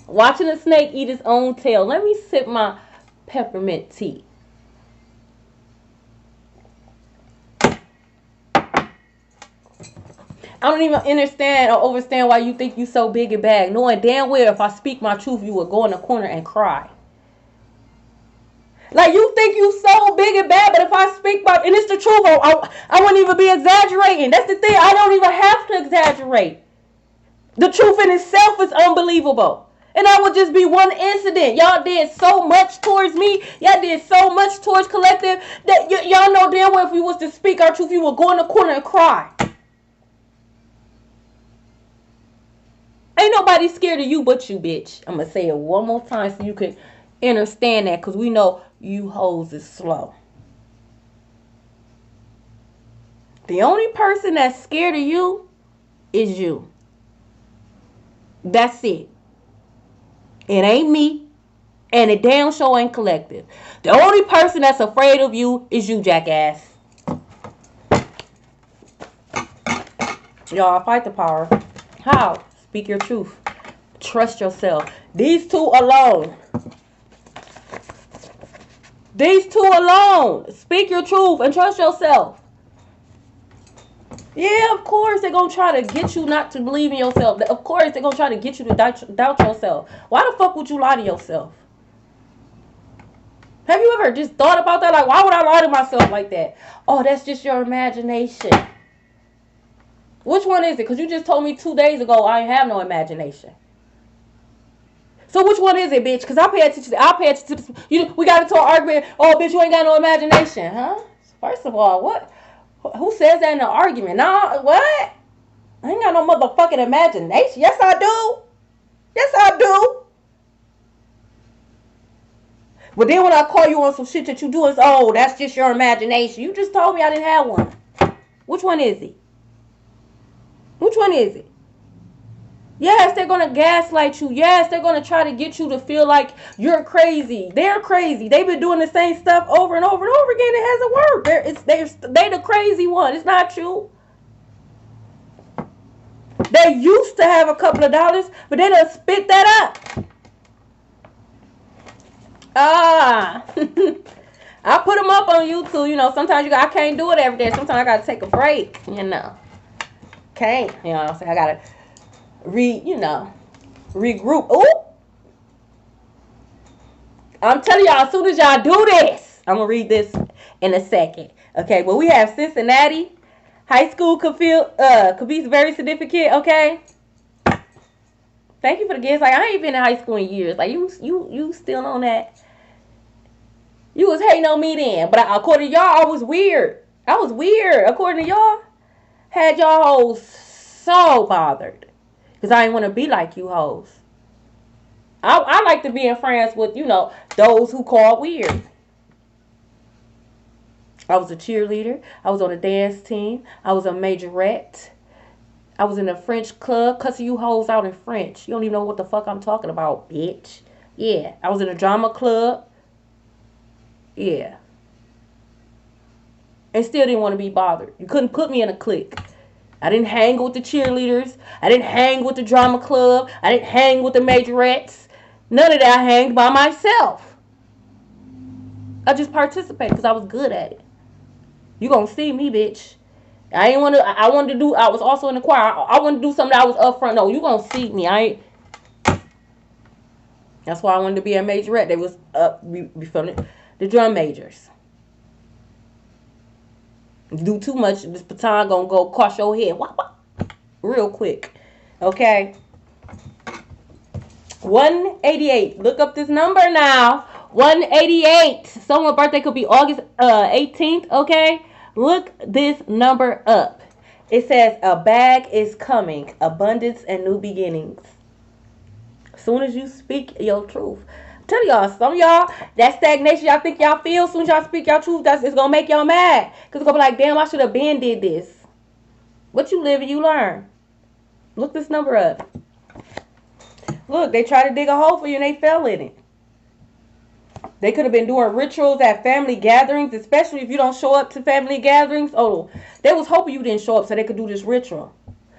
Watching a snake eat its own tail. Let me sip my peppermint tea. I don't even understand or understand why you think you so big and bad. Knowing damn well if I speak my truth, you would go in the corner and cry. Like you think you so big and bad, but if I speak my, and it's the truth, I wouldn't even be exaggerating. That's the thing. I don't even have to exaggerate. The truth in itself is unbelievable. And I would just be one incident. Y'all did so much towards me. Y'all did so much towards collective that y'all know damn well if we was to speak our truth, you would go in the corner and cry. Ain't nobody scared of you but you, bitch. I'm going to say it one more time so you can understand that, because we know you hoes is slow. The only person that's scared of you is you. That's it. It ain't me, and it damn sure ain't collective. The only person that's afraid of you is you, jackass. Y'all, fight the power. How? Speak your truth. Trust yourself. These two alone. Speak your truth and trust yourself. Yeah, of course they're going to try to get you not to believe in yourself. Of course they're going to try to get you to doubt yourself. Why the fuck would you lie to yourself? Have you ever just thought about that? Like, why would I lie to myself like that? Oh, that's just your imagination. Which one is it? Because you just told me 2 days ago I have no imagination. So which one is it, bitch? Because I pay attention to we got into an argument. Oh, bitch, you ain't got no imagination, huh? First of all, what? Who says that in an argument? Nah, what? I ain't got no motherfucking imagination. Yes, I do. Yes, I do. But then when I call you on some shit that you do, it's, oh, that's just your imagination. You just told me I didn't have one. Which one is it? Which one is it? Yes, they're going to gaslight you. Yes, they're going to try to get you to feel like you're crazy. They're crazy. They've been doing the same stuff over and over and over again. It hasn't worked. They're the crazy one. It's not you. They used to have a couple of dollars, but they done spit that up. I put them up on YouTube. You know, sometimes I can't do it every day. Sometimes I got to take a break, you know. Can't, you know what I'm saying? I got to regroup. Ooh. I'm telling y'all, as soon as y'all do this, I'm going to read this in a second. Okay, well, we have Cincinnati. High school could be very significant, okay? Thank you for the gifts. Like, I ain't been in high school in years. Like, you still on that. You was hating on me then. But according to y'all, I was weird. According to y'all, had y'all hoes so bothered. Because I didn't want to be like you hoes. I like to be in friends with, those who call weird. I was a cheerleader. I was on a dance team. I was a majorette. I was in a French club, cussing you hoes out in French. You don't even know what the fuck I'm talking about, bitch. Yeah. I was in a drama club. Yeah. And still didn't want to be bothered. You couldn't put me in a clique. I didn't hang with the cheerleaders. I didn't hang with the drama club. I didn't hang with the majorettes. None of that. I hanged by myself. I just participated because I was good at it. You gonna see me, bitch. I was also in the choir. I wanted to do something that I was up front. No, you gonna see me. That's why I wanted to be a majorette. They was up, we filmed it. The drum majors. Do too much, this baton gonna go across your head. Wop, wop, real quick. Okay. 188. Look up this number now. 188. Someone's birthday could be August 18th. Okay. Look this number up. It says a bag is coming. Abundance and new beginnings. As soon as you speak your truth. I tell y'all, some of y'all, that stagnation y'all think y'all feel, as soon as y'all speak your truth, it's gonna make y'all mad. Because it's gonna be like, damn, I should have been did this. What you live and you learn. Look this number up. Look, they tried to dig a hole for you and they fell in it. They could have been doing rituals at family gatherings, especially if you don't show up to family gatherings. Oh, they was hoping you didn't show up so they could do this ritual.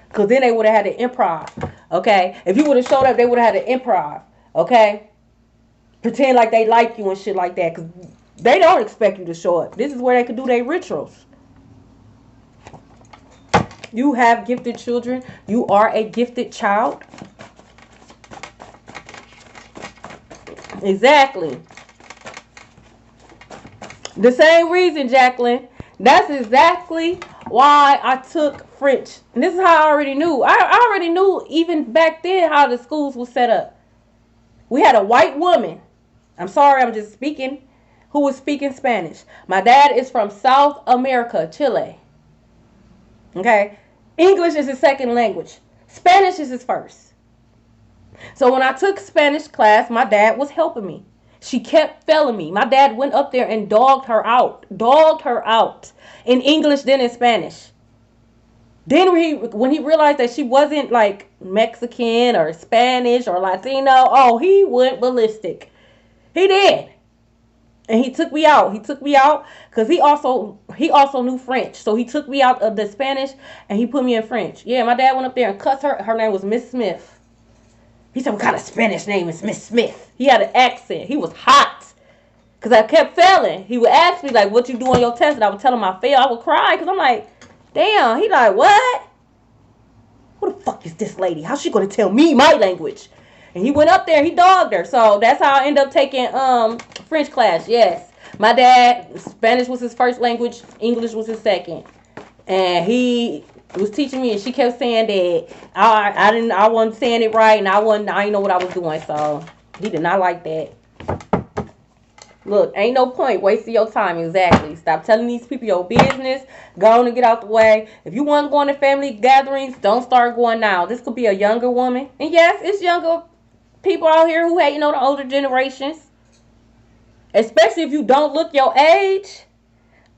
Because then they would have had to improv. Okay? If you would have showed up, they would have had to improv. Okay? Pretend like they like you and shit like that. Because they don't expect you to show up. This is where they could do their rituals. You have gifted children. You are a gifted child. Exactly. The same reason, Jacqueline. That's exactly why I took French. And this is how I already knew. I already knew even back then how the schools were set up. We had a white woman. I'm sorry, I'm just speaking. Who was speaking Spanish. My dad is from South America, Chile. Okay? English is his second language. Spanish is his first. So when I took Spanish class, my dad was helping me. She kept failing me. My dad went up there and dogged her out. Dogged her out. In English, then in Spanish. Then when he realized that she wasn't like Mexican or Spanish or Latino, oh, he went ballistic. He did. And he took me out. He took me out because he also knew French. So he took me out of the Spanish and he put me in French. Yeah, my dad went up there and cussed her. Her name was Miss Smith. He said, what kind of Spanish name is Miss Smith? He had an accent. He was hot. Because I kept failing. He would ask me, like, what you do on your test? And I would tell him I failed. I would cry because I'm like, damn. He like, what? Who the fuck is this lady? How's she going to tell me my language? And he went up there. He dogged her. So that's how I ended up taking French class. Yes. My dad, Spanish was his first language. English was his second. And he was teaching me, and she kept saying that I wasn't saying it right, and I didn't know what I was doing. So he did not like that. Look, ain't no point wasting your time. Exactly. Stop telling these people your business. Go on and get out the way. If you want to go into family gatherings, don't start going now. This could be a younger woman, and yes, it's younger people out here who hate, the older generations. Especially if you don't look your age.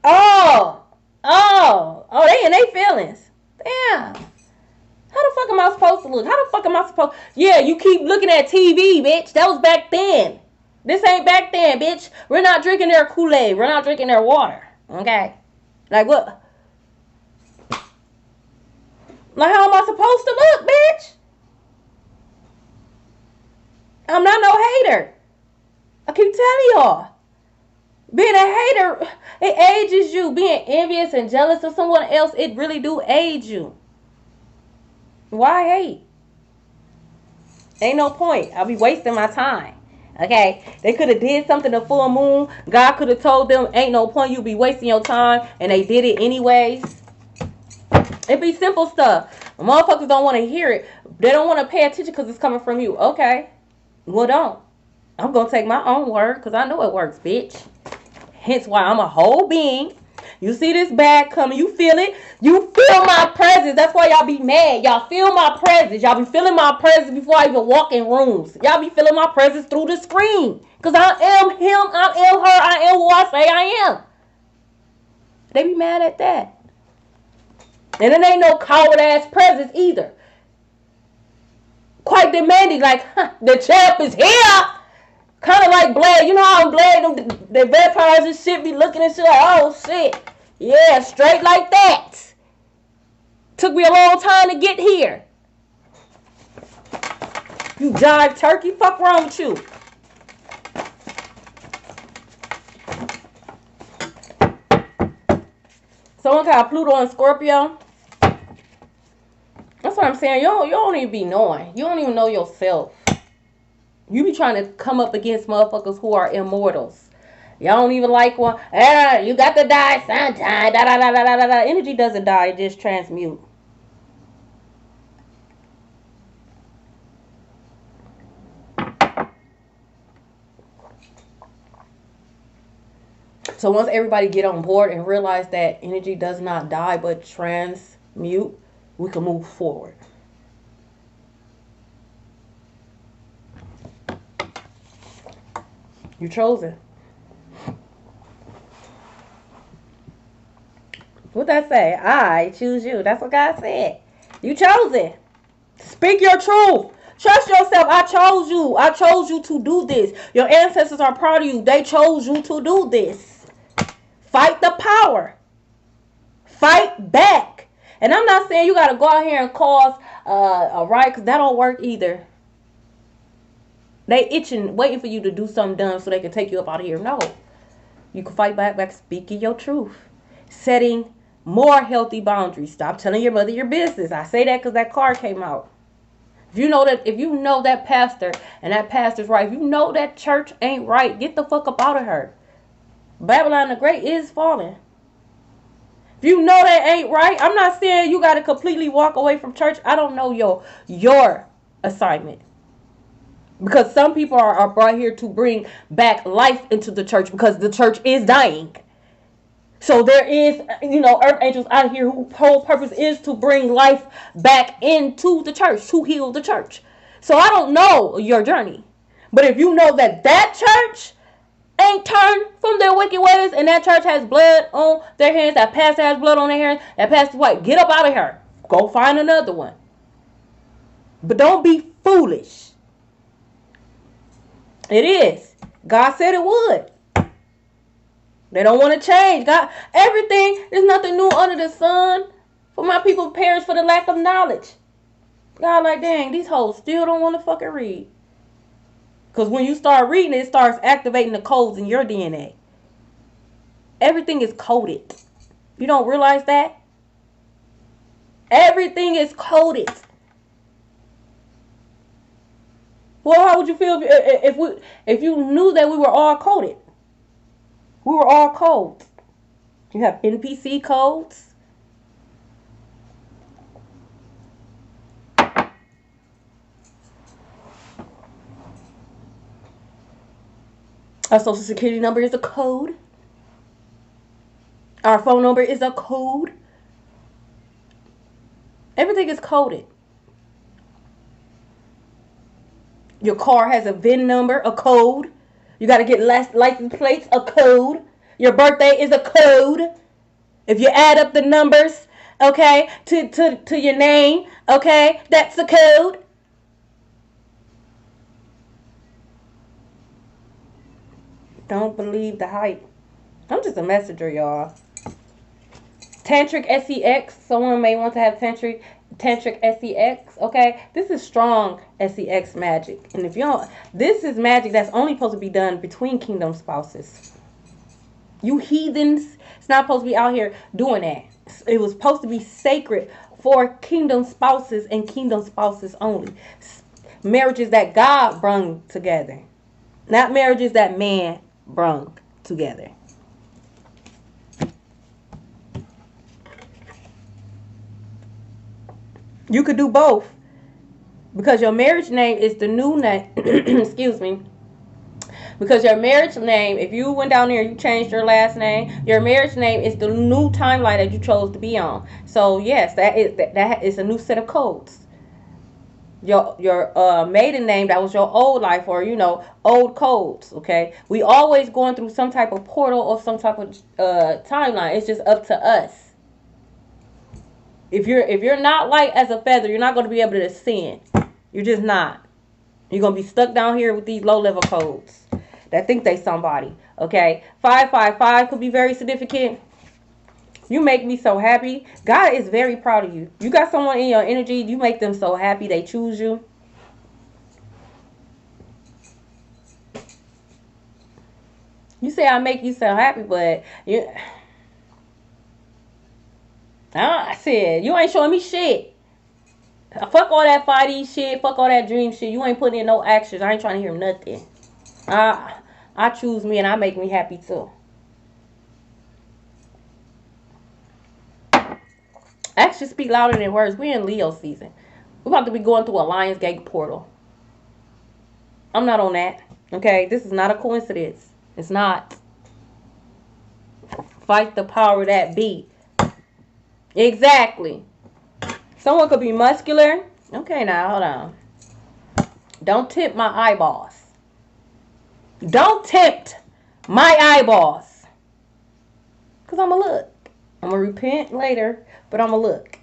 Oh, they in their feelings. Damn. How the fuck am I supposed to look? How the fuck am I supposed... Yeah, you keep looking at TV, bitch. That was back then. This ain't back then, bitch. We're not drinking their Kool-Aid. We're not drinking their water. Okay? Like, what? Like, how am I supposed to look, bitch? I'm not no hater. I keep telling y'all. Being a hater, it ages you. Being envious and jealous of someone else, it really do age you. Why hate? Ain't no point. I'll be wasting my time. Okay? They could have did something to full moon. God could have told them, ain't no point, you be wasting your time. And they did it anyways. It be simple stuff. Motherfuckers don't want to hear it. They don't want to pay attention because it's coming from you. Okay. Well, don't. I'm going to take my own word because I know it works, bitch. Hence why I'm a whole being. You see this bag coming. You feel it. You feel my presence. That's why y'all be mad. Y'all feel my presence. Y'all be feeling my presence before I even walk in rooms. Y'all be feeling my presence through the screen. Because I am him. I am her. I am who I say I am. They be mad at that. And it ain't no coward ass presence either. Quite demanding. Like, the champ is here. Kind of like Blade. You know how Blade, the vampires and shit be looking and shit like, oh shit. Yeah, straight like that. Took me a long time to get here. You jive turkey. Fuck wrong with you? Someone got Pluto and Scorpio. That's what I'm saying. You don't even be knowing. You don't even know yourself. You be trying to come up against motherfuckers who are immortals. Y'all don't even like one. You got to die sometime. Da, da, da, da, da, da. Energy doesn't die. It just transmute. So once everybody get on board and realize that energy does not die but transmute, we can move forward. You chosen. What that say? I choose you. That's what God said. You chosen. Speak your truth. Trust yourself. I chose you. I chose you to do this. Your ancestors are proud of you. They chose you to do this. Fight the power. Fight back. And I'm not saying you got to go out here and cause a riot, because that don't work either. They itching, waiting for you to do something dumb so they can take you up out of here. No. You can fight back by speaking your truth. Setting more healthy boundaries. Stop telling your mother your business. I say that because that card came out. If you know that pastor and that pastor's right, if you know that church ain't right, get the fuck up out of her. Babylon the Great is falling. If you know that ain't right, I'm not saying you got to completely walk away from church. I don't know your assignment. Because some people are brought here to bring back life into the church because the church is dying. So there is, earth angels out here whose whole purpose is to bring life back into the church, to heal the church. So I don't know your journey. But if you know that church ain't turned from their wicked ways and that church has blood on their hands, that pastor has blood on their hands, that pastor's white, get up out of here. Go find another one. But don't be foolish. It is. God said it would. They don't want to change. God, everything, there's nothing new under the sun. For my people perish for the lack of knowledge. God like, dang, these hoes still don't want to fucking read. Because when you start reading, it starts activating the codes in your DNA. Everything is coded. You don't realize that? Everything is coded. Well, how would you feel if you knew that we were all coded? We were all codes. You have NPC codes. Our social security number is a code. Our phone number is a code. Everything is coded. Your car has a VIN number, a code. You got to get license plates, a code. Your birthday is a code. If you add up the numbers, okay, to your name, okay, that's the code. Don't believe the hype. I'm just a messenger, y'all. Tantric SEX. Someone may want to have tantric SEX. Okay, this is strong SEX magic, and if you don't, this is magic that's only supposed to be done between kingdom spouses. You heathens, it's not supposed to be out here doing that. It was supposed to be sacred for kingdom spouses and kingdom spouses only. Marriages that God brung together, not marriages that man brung together. You could do both, because your marriage name is the new name. Excuse me. Because your marriage name, if you went down there and you changed your last name, your marriage name is the new timeline that you chose to be on. So yes, that is a new set of codes. Your maiden name, that was your old life, or old codes. Okay, we always going through some type of portal or some type of timeline. It's just up to us. If you're not light as a feather, you're not going to be able to ascend. You're just not. You're going to be stuck down here with these low level codes that think they somebody. Okay, 555 could be very significant. You make me so happy. God is very proud of you. You got someone in your energy. You make them so happy. They choose you. You say I make you so happy, but I said you ain't showing me shit. Fuck all that 5D shit. Fuck all that dream shit. You ain't putting in no actions. I ain't trying to hear nothing. I choose me and I make me happy too. Actions speak louder than words. We're in Leo season. We're about to be going through a Lionsgate portal. I'm not on that. Okay? This is not a coincidence. It's not. Fight the power that be. Exactly. Someone could be muscular. Okay, now, hold on. Don't tempt my eyeballs. Don't tempt my eyeballs. Because I'm going to look. I'm going to repent later, but I'm going to look.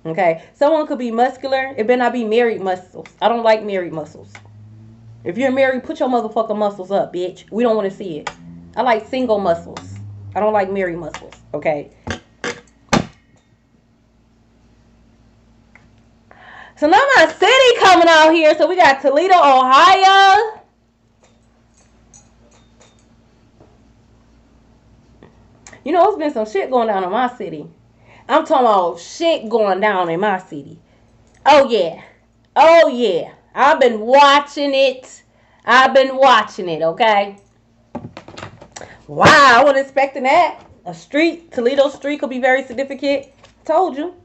Okay? Someone could be muscular. It better not be married muscles. I don't like married muscles. If you're married, put your motherfucking muscles up, bitch. We don't want to see it. I like single muscles. I don't like married muscles. Okay? So now my city coming out here. So we got Toledo, Ohio. You know, there's been some shit going down in my city. I'm talking about shit going down in my city. Oh, yeah. Oh, yeah. I've been watching it. Okay? Wow, I wasn't expecting that. Toledo street could be very significant. Told you.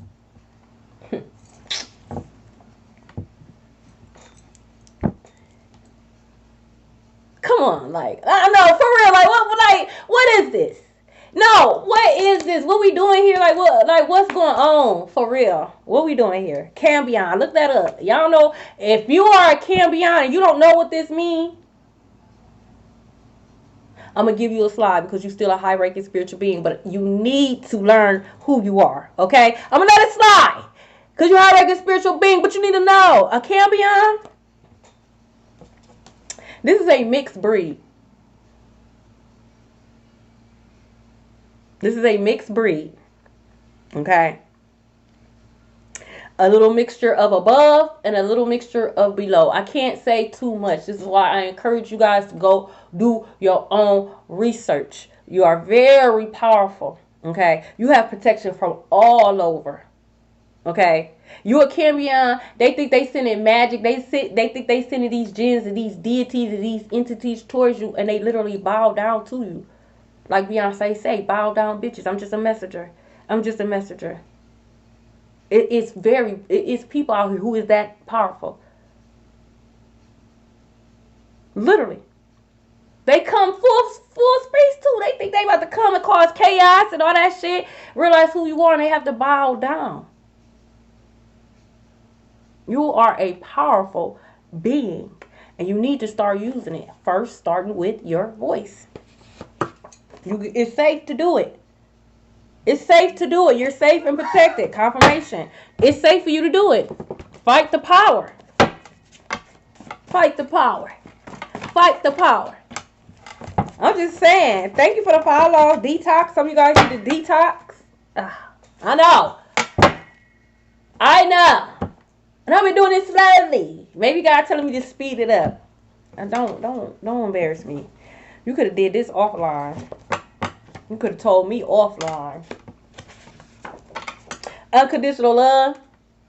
Come on, like, I know, for real, what is this? No, what is this? What we doing here? What's going on? For real. What we doing here? Cambion. Look that up. Y'all know, if you are a Cambion and you don't know what this means, I'm going to give you a slide because you're still a high-ranking spiritual being, but you need to learn who you are, okay? I'm going to let it slide because you're a high-ranking spiritual being, but you need to know. A Cambion, this is a mixed breed. This is a mixed breed, okay? A little mixture of above and a little mixture of below. I can't say too much. This is why I encourage you guys to go do your own research. You are very powerful, okay? You have protection from all over, okay? You a Cambion, they think they sending magic. They think they sending these jinns and these deities and these entities towards you, and they literally bow down to you. Like Beyonce say, bow down, bitches. I'm just a messenger. I'm just a messenger. It's people out here who is that powerful. Literally. They come full space too. They think they about to come and cause chaos and all that shit. Realize who you are and they have to bow down. You are a powerful being. And you need to start using it. First, starting with your voice. It's safe to do it. It's safe to do it. You're safe and protected. Confirmation. It's safe for you to do it. Fight the power. Fight the power. Fight the power. I'm just saying. Thank you for the follow. Detox. Some of you guys need to detox. I know. And I've been doing this slowly. Maybe God telling me to speed it up. And don't embarrass me. You could have did this offline. You could have told me offline. Unconditional love.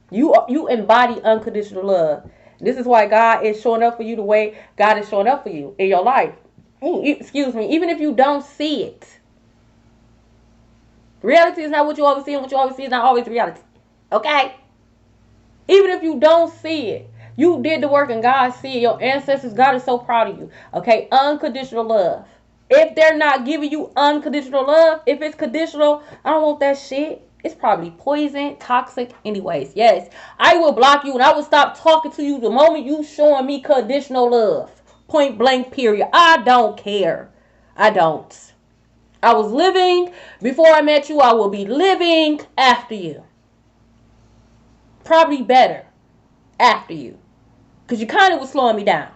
You embody unconditional love. This is why God is showing up for you the way God is showing up for you in your life. Excuse me. Even if you don't see it. Reality is not what you always see, and what you always see is not always reality. Okay? Even if you don't see it. You did the work and God see it. Your ancestors, God is so proud of you. Okay? Unconditional love. If they're not giving you unconditional love, if it's conditional, I don't want that shit. It's probably poison, toxic, anyways. Yes, I will block you and I will stop talking to you the moment you showing me conditional love. Point blank, period. I don't care. I don't. I was living before I met you. I will be living after you. Probably better after you. Because you kind of was slowing me down.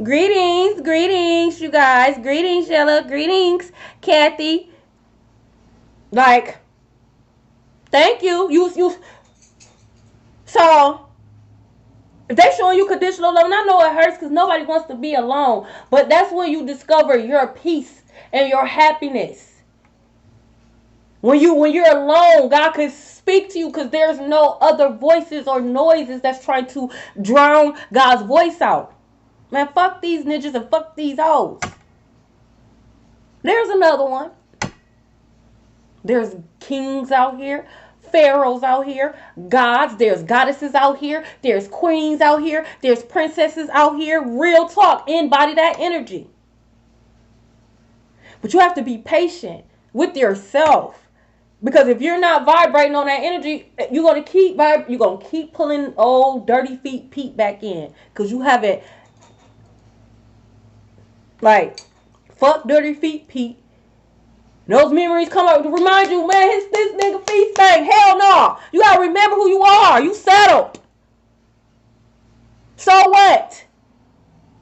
Greetings, you guys. Greetings, Yella. Greetings, Kathy. Like, thank you. You. So, if they showing you conditional love, and I know it hurts because nobody wants to be alone, but that's when you discover your peace and your happiness. When you're alone, God can speak to you because there's no other voices or noises that's trying to drown God's voice out. Man, fuck these ninjas and fuck these hoes. There's another one. There's kings out here, pharaohs out here, gods, there's goddesses out here, there's queens out here, there's princesses out here. Real talk, embody that energy. But you have to be patient with yourself. Because if you're not vibrating on that energy, you're gonna keep pulling old dirty feet Pete back in. Because you haven't, like, fuck dirty feet Pete. Those memories come up to remind you, man, this nigga feet stank. Hell no. You gotta remember who you are. You settled. So what?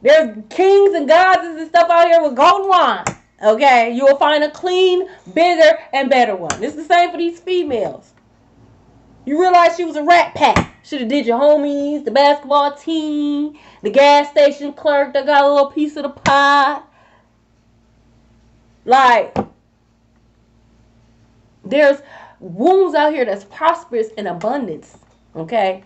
There's kings and goddesses and stuff out here with golden wine. Okay? You will find a clean, bigger, and better one. It's the same for these females. You realize she was a rat pack. Should have did your homies, the basketball team, the gas station clerk that got a little piece of the pie. Like, there's wombs out here that's prosperous in abundance. Okay?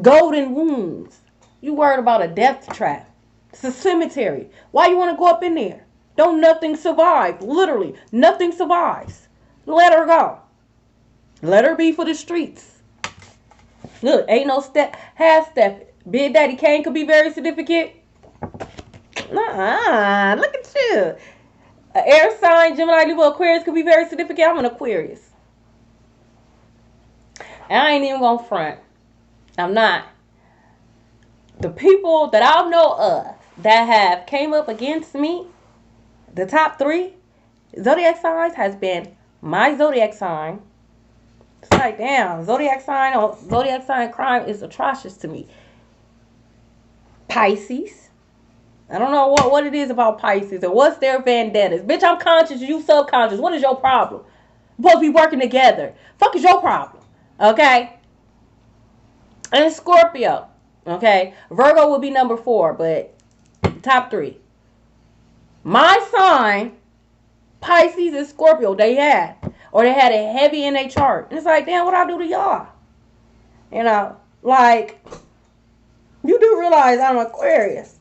Golden wombs. You worried about a death trap. It's a cemetery. Why you want to go up in there? Don't nothing survive. Literally, nothing survives. Let her go. Let her be for the streets. Look, ain't no half step. Big Daddy Kane could be very significant. Nah, look at you. An air sign, Gemini, Libra, Aquarius could be very significant. I'm an Aquarius. And I ain't even gonna front. I'm not. The people that I know of that have came up against me, the top 3 zodiac signs has been my zodiac sign. It's like, damn, zodiac sign crime is atrocious to me. Pisces. I don't know what it is about Pisces or what's their vendettas. Bitch, I'm conscious, you subconscious. What is your problem? We're supposed to be working together. Fuck is your problem? Okay? And Scorpio. Okay? Virgo will be number 4, but top 3. My sign, Pisces and Scorpio, they had it heavy in their chart. And it's like, damn, what I do to y'all? You know, like, you do realize I'm an Aquarius.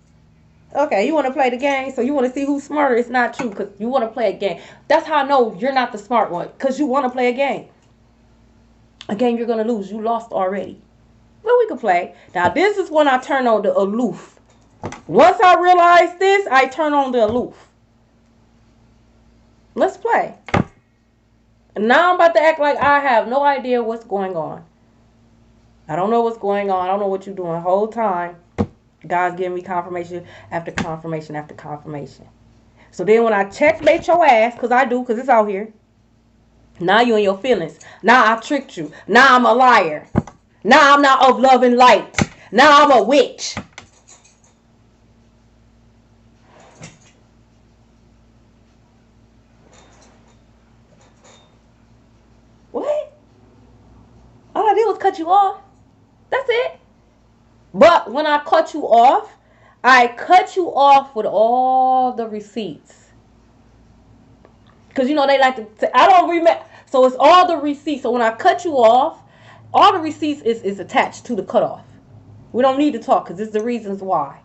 Okay, you want to play the game, so you want to see who's smarter. It's not you, because you want to play a game. That's how I know you're not the smart one, because you want to play a game. A game you're going to lose. You lost already. But we can play. Now, this is when I turn on the aloof. Once I realize this, I turn on the aloof. Let's play. And now I'm about to act like I have no idea what's going on. I don't know what's going on. I don't know what you're doing the whole time. God's giving me confirmation after confirmation after confirmation. So then when I checkmate your ass, because I do, because it's out here. Now you in your feelings. Now I tricked you. Now I'm a liar. Now I'm not of love and light. Now I'm a witch. What? All I did was cut you off. That's it. But when I cut you off, I cut you off with all the receipts. Because, you know, they like to say, I don't remember. So it's all the receipts. So when I cut you off, all the receipts is attached to the cutoff. We don't need to talk because it's the reasons why.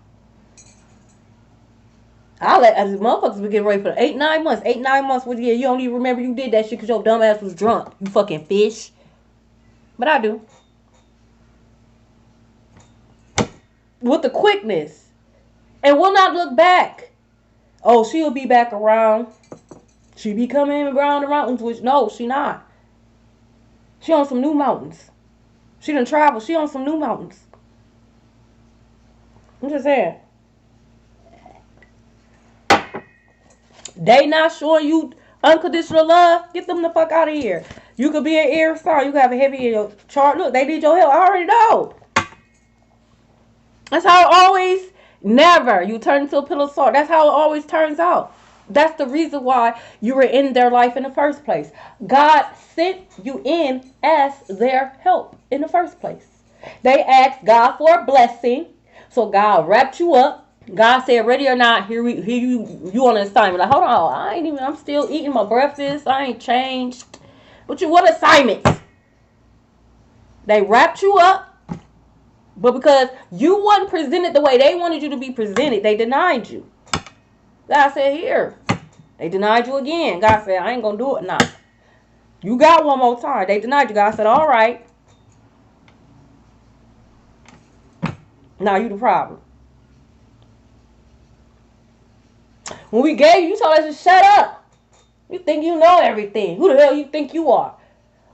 I'll let as motherfuckers be getting ready for 8-9 months. 8-9 months. Well, yeah, you don't even remember you did that shit because your dumb ass was drunk. You fucking fish. But I do. With the quickness. And will not look back. Oh, she'll be back around. She be coming around the mountains, which no, she not. She on some new mountains. She done travel. She on some new mountains. I'm just saying. They not showing you unconditional love. Get them the fuck out of here. You could be an air sign. You could have a heavy in your chart. Look, they need your help. I already know. That's how it always, never. You turn into a pillow of salt. That's how it always turns out. That's the reason why you were in their life in the first place. God sent you in as their help in the first place. They asked God for a blessing. So God wrapped you up. God said, ready or not, here you on an assignment. Like, hold on, I'm still eating my breakfast. I ain't changed. What assignments? They wrapped you up. But because you wasn't presented the way they wanted you to be presented, they denied you. God said, here. They denied you again. God said, I ain't going to do it now. You got one more time. They denied you. God said, all right. Now you the problem. When we gave you, you told us to shut up. You think you know everything. Who the hell you think you are?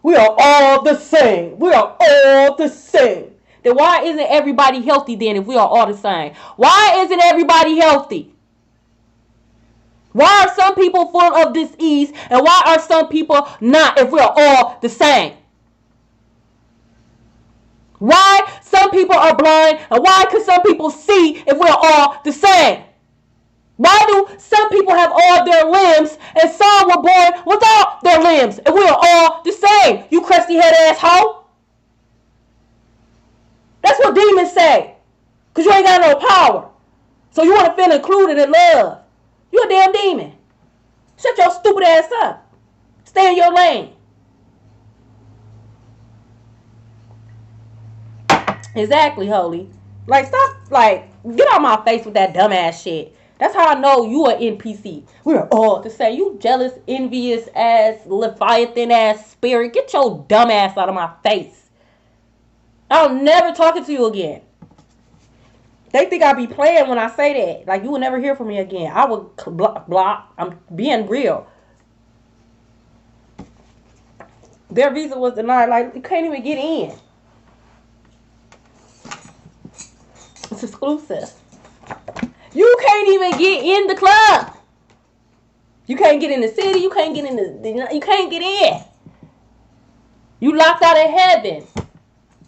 We are all the same. We are all the same. Then why isn't everybody healthy then if we are all the same? Why isn't everybody healthy? Why are some people full of disease and why are some people not if we are all the same? Why some people are blind and why could some people see if we are all the same? Why do some people have all their limbs and some were born without their limbs and we are all the same? You crusty head ass hoe. That's what demons say. Because you ain't got no power. So you want to feel included and loved. You a damn demon. Shut your stupid ass up. Stay in your lane. Exactly, holy. Like, stop, like, get out my face with that dumbass shit. That's how I know you are NPC. We're all the same. You jealous, envious ass, Leviathan ass spirit. Get your dumb ass out of my face. I'm never talking to you again. They think I be playing when I say that. Like, you will never hear from me again. I would block. I'm being real. Their visa was denied. Like, you can't even get in. It's exclusive. You can't even get in the club. You can't get in the city. You can't get in you can't get in. You locked out of heaven.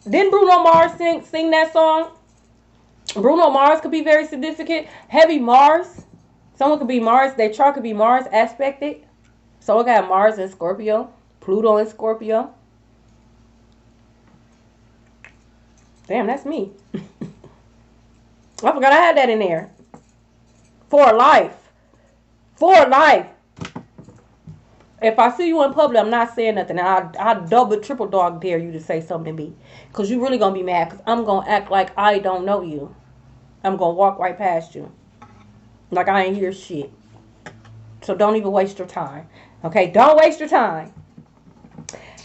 Didn't Bruno Mars sing that song? Bruno Mars could be very significant. Heavy Mars. Someone could be Mars. Their chart could be Mars aspected. Someone got Mars in Scorpio. Pluto in Scorpio. Damn, that's me. I forgot I had that in there. For life. For life. If I see you in public, I'm not saying nothing. I double, triple dog dare you to say something to me. Because you really going to be mad. Because I'm going to act like I don't know you. I'm going to walk right past you. Like I ain't hear shit. So don't even waste your time. Okay? Don't waste your time.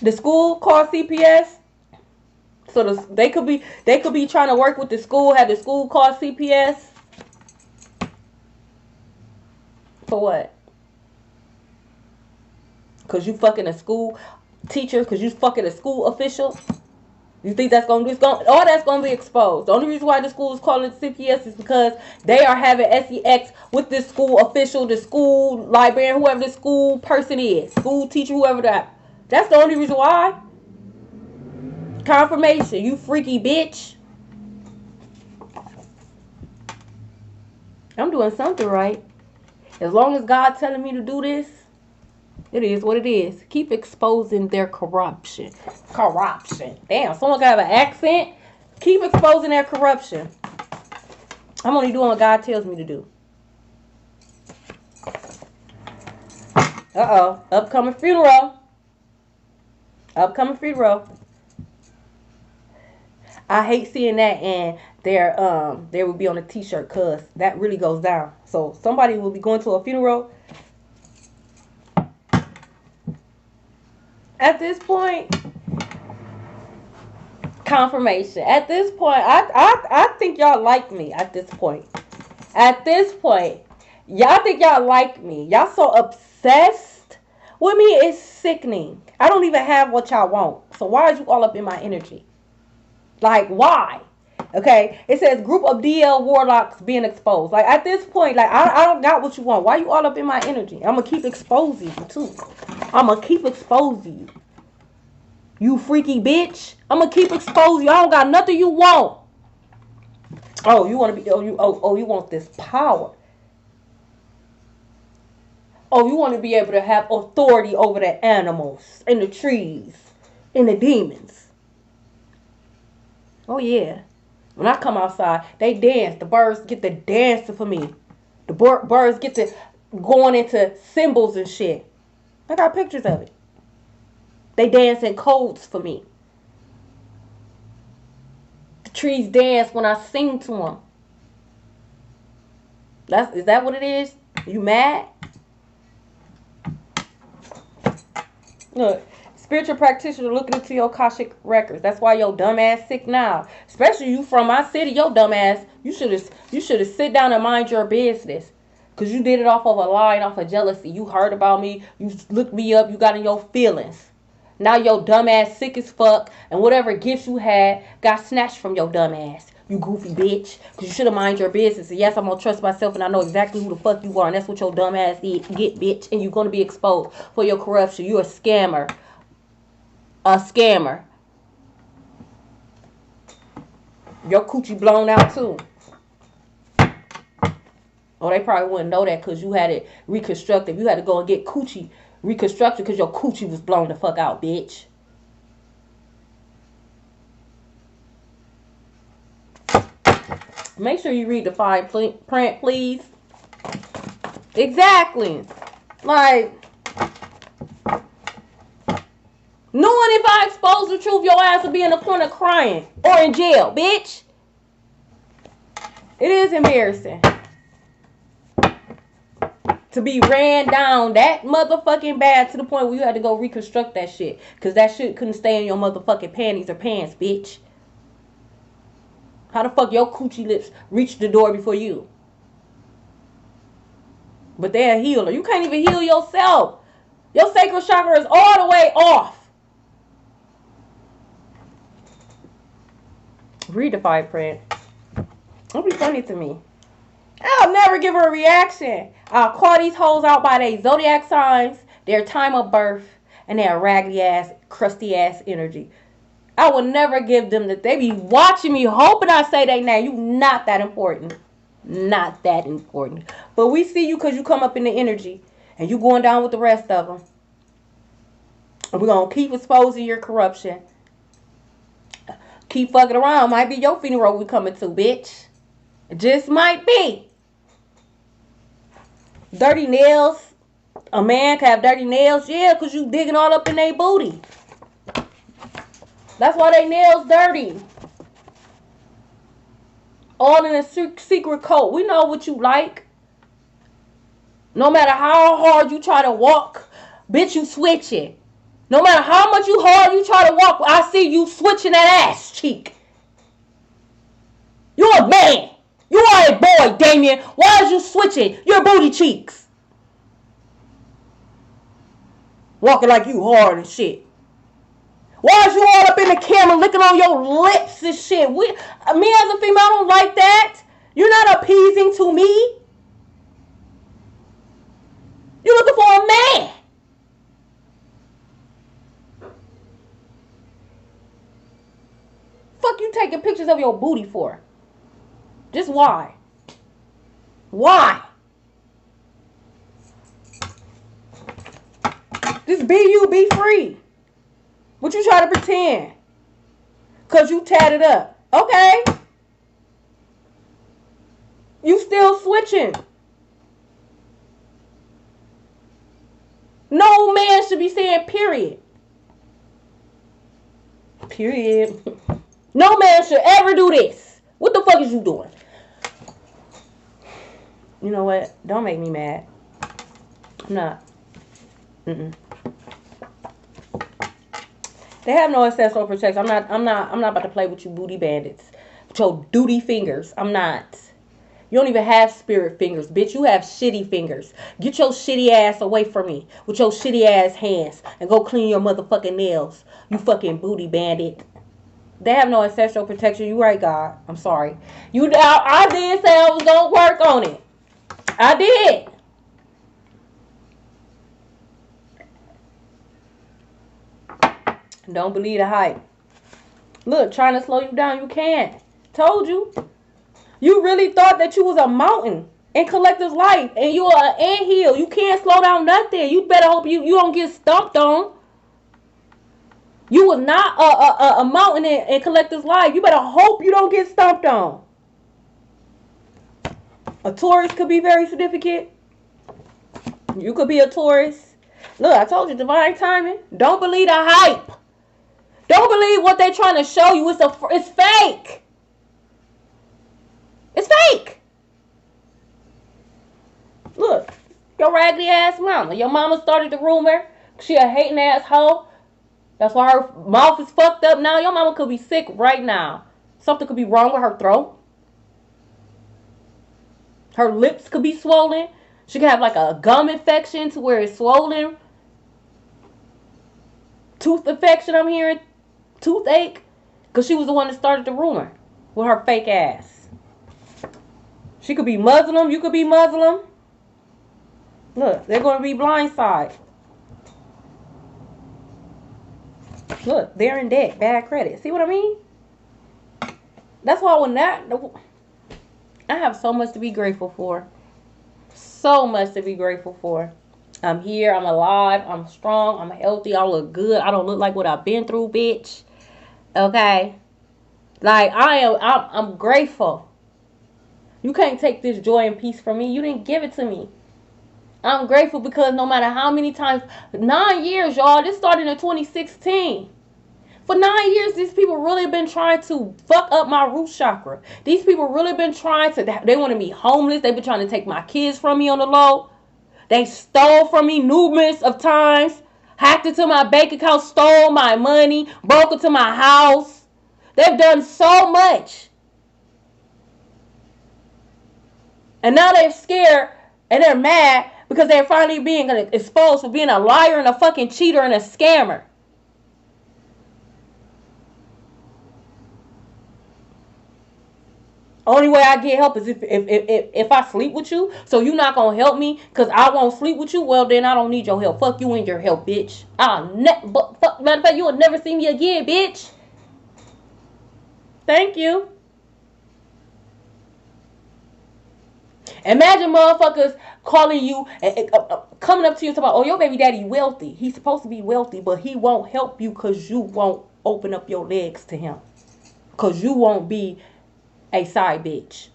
The school called CPS. So they could be trying to work with the school. Have the school called CPS. For what? Because you fucking a school teacher? Because you fucking a school official? You think that's going to be... all that's going to be exposed. The only reason why the school is calling it CPS is because they are having SEX with the school official, the school librarian, whoever the school person is. School teacher, whoever that. That's the only reason why. Confirmation. You freaky bitch. I'm doing something right. As long as God's telling me to do this, it is what it is. Keep exposing their corruption. Corruption. Damn, someone got an accent. Keep exposing their corruption. I'm only doing what God tells me to do. Uh-oh. Upcoming funeral. Upcoming funeral. I hate seeing that and they will be on a t-shirt because that really goes down. So somebody will be going to a funeral. At this point, confirmation. At this point, I think y'all like me at this point. At this point, y'all think y'all like me. Y'all so obsessed with me, it's sickening. I don't even have what y'all want. So why are you all up in my energy? Like, why? Okay, it says group of DL warlocks being exposed. Like, at this point, like, I don't got what you want. Why you all up in my energy? I'm going to keep exposing you, too. I'm going to keep exposing you. You freaky bitch. I'm going to keep exposing you. I don't got nothing you want. Oh, you want to be, you want this power. Oh, you want to be able to have authority over the animals and the trees and the demons. Oh, yeah. When I come outside, they dance. The birds get to dancing for me. The birds get to going into symbols and shit. I got pictures of it. They dance in codes for me. Trees dance when I sing to them. Is that what it is? You mad? Look, spiritual practitioner looking into your Akashic records. That's why your dumb ass sick now. Especially you from my city, your dumb ass. You should have sit down and mind your business. Cause you did it off of a lie, off of jealousy. You heard about me. You looked me up. You got in your feelings. Now your dumb ass sick as fuck, and whatever gifts you had got snatched from your dumb ass. You goofy bitch. Because you should have mind your business. And yes, I'm going to trust myself and I know exactly who the fuck you are. And that's what your dumb ass get, bitch. And you're going to be exposed for your corruption. You're a scammer. A scammer. Your coochie blown out too. Oh, they probably wouldn't know that because you had it reconstructed. You had to go and get coochie reconstructed because your coochie was blown the fuck out, bitch. Make sure you read the fine print, please. Exactly. Like, knowing if I expose the truth, your ass will be in the corner crying or in jail, bitch. It is embarrassing to be ran down that motherfucking bad to the point where you had to go reconstruct that shit. Because that shit couldn't stay in your motherfucking panties or pants, bitch. How the fuck your coochie lips reach the door before you? But they're a healer. You can't even heal yourself. Your sacral chakra is all the way off. Read the fine print. It'll be funny to me. I'll never give her a reaction. I'll call these hoes out by their zodiac signs, their time of birth, and their raggedy ass, crusty ass energy. I will never give them that. They be watching me, hoping I say their name. You not that important. Not that important. But we see you because you come up in the energy. And you going down with the rest of them. And we're going to keep exposing your corruption. Keep fucking around. Might be your funeral we coming to, bitch. It just might be. Dirty nails. A man can have dirty nails. Yeah, because you digging all up in their booty. That's why they nails dirty. All in a secret code. We know what you like. No matter how hard you try to walk, bitch, you switching. No matter how much hard you try to walk, I see you switching that ass cheek. You're a man. You are a boy, Damien. Why is you switching your booty cheeks? Walking like you hard and shit. Why is you all up in the camera licking on your lips and shit? Me as a female, I don't like that. You're not appeasing to me. You're looking for a man. Fuck you taking pictures of your booty for? Just why? Why? Just be you, be free. What you try to pretend? Because you tatted up. Okay. You still switching. No man should be saying period. Period. No man should ever do this. What the fuck is you doing? You know what? Don't make me mad. I'm not. They have no ancestral protection. I'm not about to play with you booty bandits. With your duty fingers. I'm not. You don't even have spirit fingers, bitch. You have shitty fingers. Get your shitty ass away from me with your shitty ass hands and go clean your motherfucking nails. You fucking booty bandit. They have no ancestral protection. You right, God. I'm sorry. I did say I was gonna work on it. I did. Don't believe the hype. Look, trying to slow you down, you can't. Told you. You really thought that you was a mountain in Collector's Life and you are an anthill. You can't slow down nothing. You better hope you don't get stomped on. You was not a mountain in Collector's Life. You better hope you don't get stomped on. A Taurus could be very significant. You could be a Taurus. Look, I told you, divine timing. Don't believe the hype. Don't believe what they're trying to show you. It's fake. It's fake. Look, your raggedy ass mama. Your mama started the rumor. She a hating ass hoe. That's why her mouth is fucked up now. Your mama could be sick right now. Something could be wrong with her throat. Her lips could be swollen. She could have like a gum infection to where it's swollen. Tooth infection, I'm hearing. Toothache. Because she was the one that started the rumor with her fake ass. She could be Muslim. You could be Muslim. Look, they're going to be blindsided. Look, they're in debt. Bad credit. See what I mean? That's why when that... I have so much to be grateful for. So much to be grateful for. I'm here. I'm alive. I'm strong. I'm healthy. I look good. I don't look like what I've been through, bitch. Okay? Like, I'm grateful. You can't take this joy and peace from me. You didn't give it to me. I'm grateful because no matter how many times, 9 years, y'all, this started in 2016. For 9 years, these people really been trying to fuck up my root chakra. These people really been trying to, they want to be homeless. They've been trying to take my kids from me on the low. They stole from me numerous of times. Hacked into my bank account, stole my money, broke into my house. They've done so much. And now they're scared and they're mad because they're finally being exposed for being a liar and a fucking cheater and a scammer. Only way I get help is if I sleep with you. So you not gonna help me because I won't sleep with you. Well, then I don't need your help. Fuck you and your help, bitch. Matter of fact, you will never see me again, bitch. Thank you. Imagine motherfuckers calling you and coming up to you and talking about, oh, your baby daddy wealthy. He's supposed to be wealthy, but he won't help you because you won't open up your legs to him. Because you won't be a side bitch.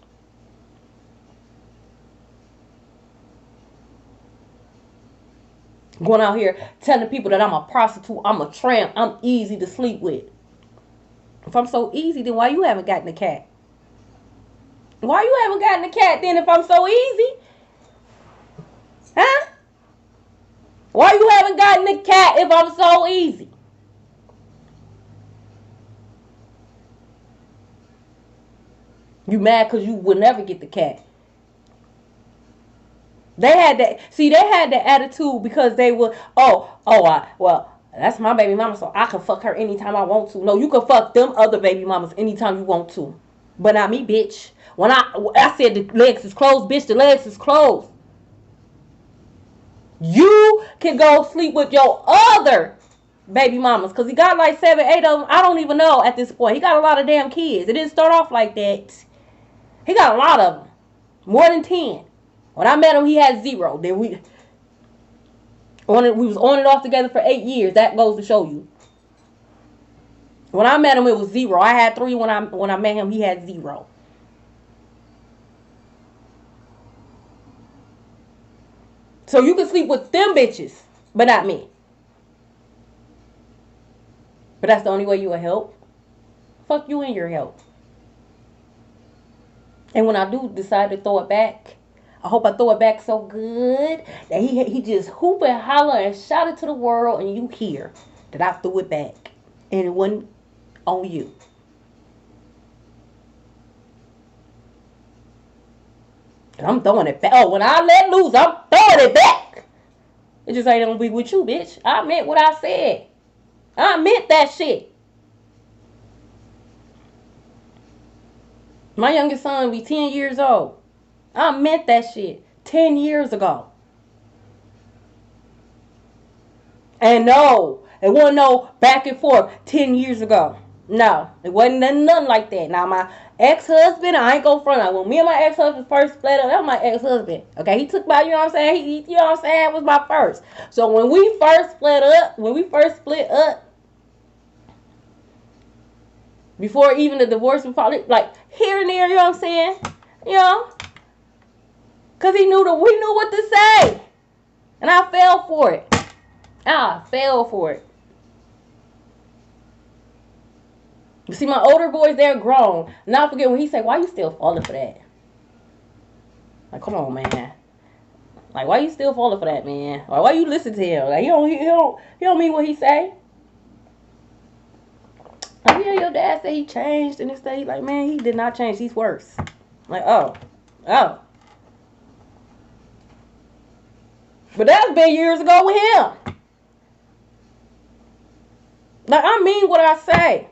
Going out here telling people that I'm a prostitute, I'm a tramp, I'm easy to sleep with. If I'm so easy, then why you haven't gotten a cat? Why you haven't gotten a cat then if I'm so easy? Huh? Why you haven't gotten a cat if I'm so easy? You mad because you would never get the cat. They had that attitude because they were, well, that's my baby mama, so I can fuck her anytime I want to. No, you can fuck them other baby mamas anytime you want to. But not me, bitch. When I said the legs is closed, bitch, the legs is closed. You can go sleep with your other baby mamas because he got like 7, 8 of them. I don't even know at this point. He got a lot of damn kids. It didn't start off like that. He got a lot of them. More than 10. When I met him, he had 0. Then we was on and off together for 8 years. That goes to show you. When I met him, it was 0. I had 3 when I met him. He had 0. So you can sleep with them bitches, but not me. But that's the only way you will help. Fuck you and your help. And when I do decide to throw it back, I hope I throw it back so good that he just hoop and holler and shout it to the world and you hear that I threw it back. And it wasn't on you. And I'm throwing it back. Oh, when I let loose, I'm throwing it back. It just ain't gonna be with you, bitch. I meant what I said. I meant that shit. My youngest son be 10 years old. I meant that shit 10 years ago. And no, it wasn't no back and forth 10 years ago. No, it wasn't nothing like that. Now, my ex-husband, I ain't go front on. When me and my ex-husband first split up, that was my ex-husband. Okay, he took my, you know what I'm saying? He you know what I'm saying? It was my first. So when we first split up, before even the divorce was probably like here and there, you know what I'm saying? You know? Because we knew what to say. And I fell for it. You see, my older boys, they're grown. Now I forget when he say, why you still falling for that? Like, come on, man. Like, why you still falling for that, man? Like, why you listen to him? Like, he don't mean what he say. Like, yeah, your dad said he changed and this day. Like, man, he did not change. He's worse. Like, oh. But that's been years ago with him. Like, I mean what I say.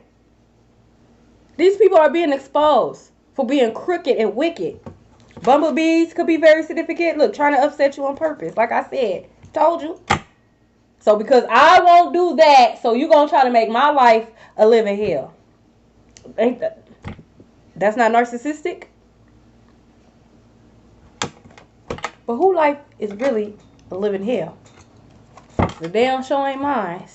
These people are being exposed for being crooked and wicked. Bumblebees could be very significant. Look, trying to upset you on purpose. Like I said, told you. So because I won't do that, so you're going to try to make my life a living hell. Ain't that's not narcissistic? But who life is really a living hell? The damn show ain't mine.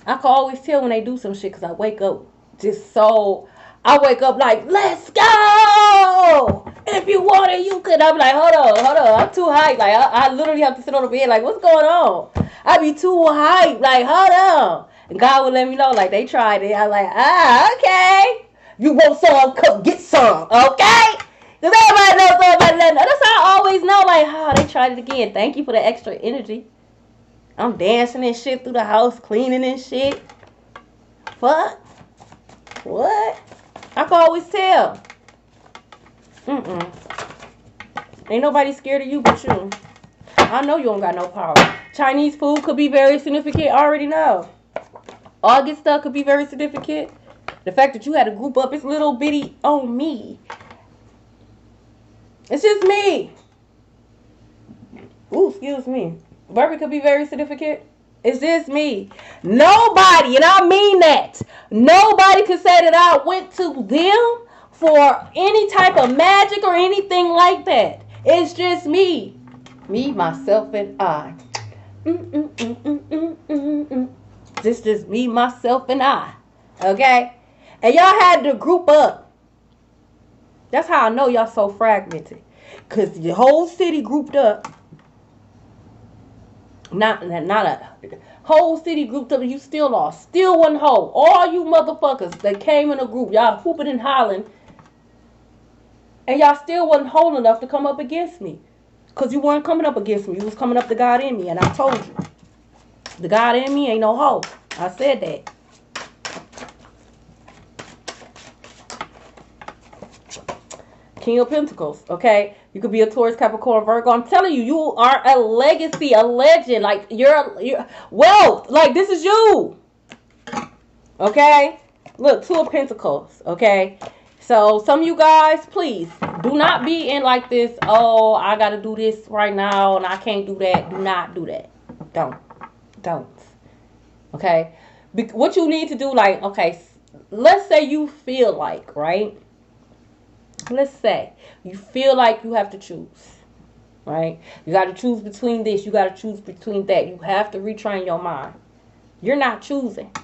I can always tell when they do some shit because I wake up just so... I wake up like, let's go! If you want it, you could. I'm like, hold on. I'm too hyped. Like, I literally have to sit on the bed like, what's going on? I be too hyped. Like, hold on. And God would let me know, like, they tried it. I'm like, okay. You want some, come get some, okay? Because everybody knows somebody. That's how I always know, like, they tried it again. Thank you for the extra energy. I'm dancing and shit through the house, cleaning and shit. Fuck. What? I can always tell. Ain't nobody scared of you but you. I know you don't got no power. Chinese food could be very significant. I already know. August stuff could be very significant. The fact that you had to group up, it's little bitty on me. It's just me. Ooh, excuse me. Barbie could be very significant. It's just me. Nobody, and I mean that, nobody could say that I went to them for any type of magic or anything like that. It's just me. Me, myself, and I. This just me, myself, and I. Okay? And y'all had to group up. That's how I know y'all so fragmented. Because the whole city grouped up. Not a whole city grouped up and you still lost. Still one whole. All you motherfuckers that came in a group, y'all hooping and hollering, and y'all still wasn't whole enough to come up against me. Because you weren't coming up against me. You was coming up to God in me. And I told you. The God in me ain't no hoe. I said that. King of Pentacles, okay? You could be a Taurus, Capricorn, Virgo. I'm telling you, you are a legacy, a legend. Like, you're wealth. Like, this is you. Okay? Look, Two of Pentacles, okay? So, some of you guys, please, do not be in like this, oh, I got to do this right now, and I can't do that. Do not do that. Don't. Okay? What you need to do, like, okay, let's say you feel like, right? Let's say you feel like you have to choose, right? You got to choose between this. You got to choose between that. You have to retrain your mind. You're not choosing.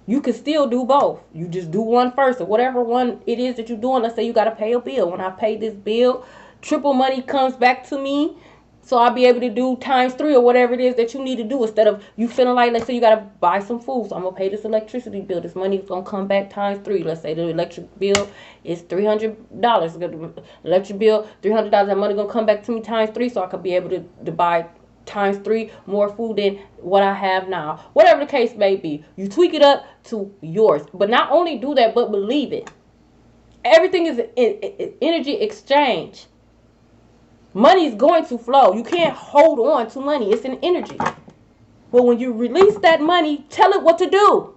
You can still do both. You just do one first or whatever one it is that you're doing. Let's say you got to pay a bill. When I pay this bill, triple money comes back to me. So I'll be able to do ×3 or whatever it is that you need to do instead of you feeling like, let's say you got to buy some food. So I'm going to pay this electricity bill. This money is going to come back ×3. Let's say the electric bill is $300. Electric bill, $300. That money going to come back to me ×3 so I could be able to buy ×3 more food than what I have now. Whatever the case may be, you tweak it up to yours. But not only do that, but believe it. Everything is energy exchange. Money is going to flow. You can't hold on to money. It's an energy. But when you release that money, tell it what to do.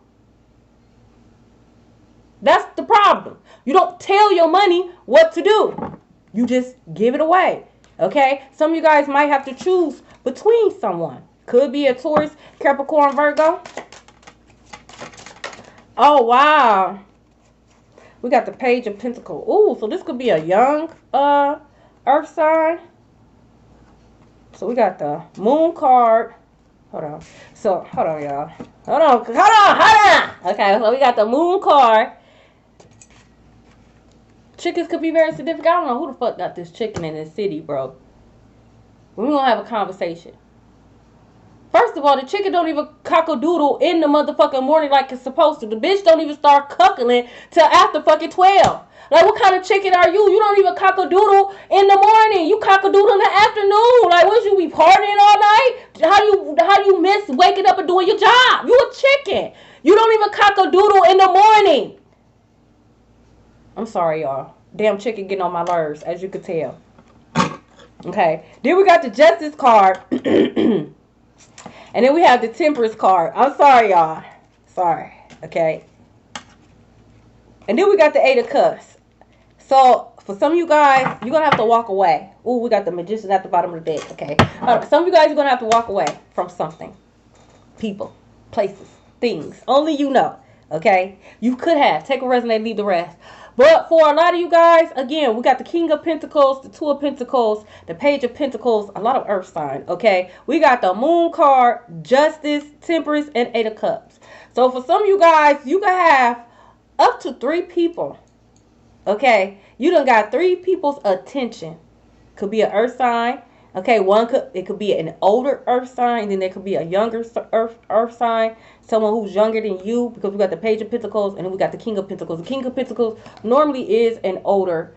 That's the problem. You don't tell your money what to do. You just give it away. Okay? Some of you guys might have to choose between someone. Could be a Taurus, Capricorn, Virgo. Oh, wow. We got the Page of Pentacles. Ooh, so this could be a young Earth sign. So we got the Moon card. Hold on. So, hold on, y'all. Hold on. Okay, so we got the Moon card. Chickens could be very significant. I don't know who the fuck got this chicken in this city, bro. We're going to have a conversation. First of all, the chicken don't even cock-a-doodle in the motherfucking morning like it's supposed to. The bitch don't even start cuckling till after fucking 12. Like, what kind of chicken are you? You don't even cock-a-doodle in the morning. You cock-a-doodle in the afternoon. Like, what, you be partying all night? How do you miss waking up and doing your job? You a chicken. You don't even cock-a-doodle in the morning. I'm sorry, y'all. Damn chicken getting on my nerves, as you could tell. Okay. Then we got the justice card. And then we have the temperance card. I'm sorry, y'all. Sorry. Okay. And then we got the 8 of cups. So, for some of you guys, you're going to have to walk away. Ooh, we got the magician at the bottom of the deck. Okay. Some of you guys are going to have to walk away from something. People. Places. Things. Only you know. Okay. You could have. Take a resonate, leave the rest. But for a lot of you guys, again, we got the King of Pentacles, the 2 of Pentacles, the Page of Pentacles, a lot of earth sign, okay? We got the Moon card, Justice, Temperance, and 8 of Cups. So for some of you guys, you can have up to 3 people, okay? You done got 3 people's attention. Could be an earth sign, okay? It could be an older earth sign, and then there could be a younger earth sign. Someone who's younger than you, because we got the Page of Pentacles and then we got the King of Pentacles. The King of Pentacles normally is an older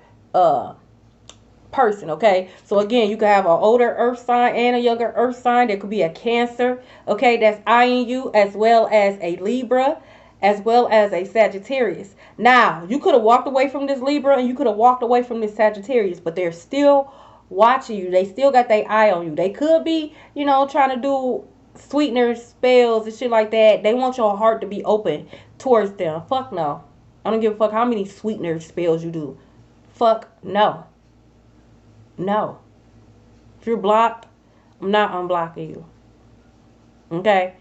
person, okay? So again, you can have an older earth sign and a younger earth sign. There could be a Cancer, okay, that's eyeing you, as well as a Libra, as well as a Sagittarius. Now, you could have walked away from this Libra and you could have walked away from this Sagittarius, but they're still watching you. They still got their eye on you. They could be, you know, trying to do sweeteners, spells, and shit like that. They want your heart to be open towards them. Fuck no. I don't give a fuck how many sweetener spells you do. Fuck no. No. If you're blocked, I'm not unblocking you. Okay?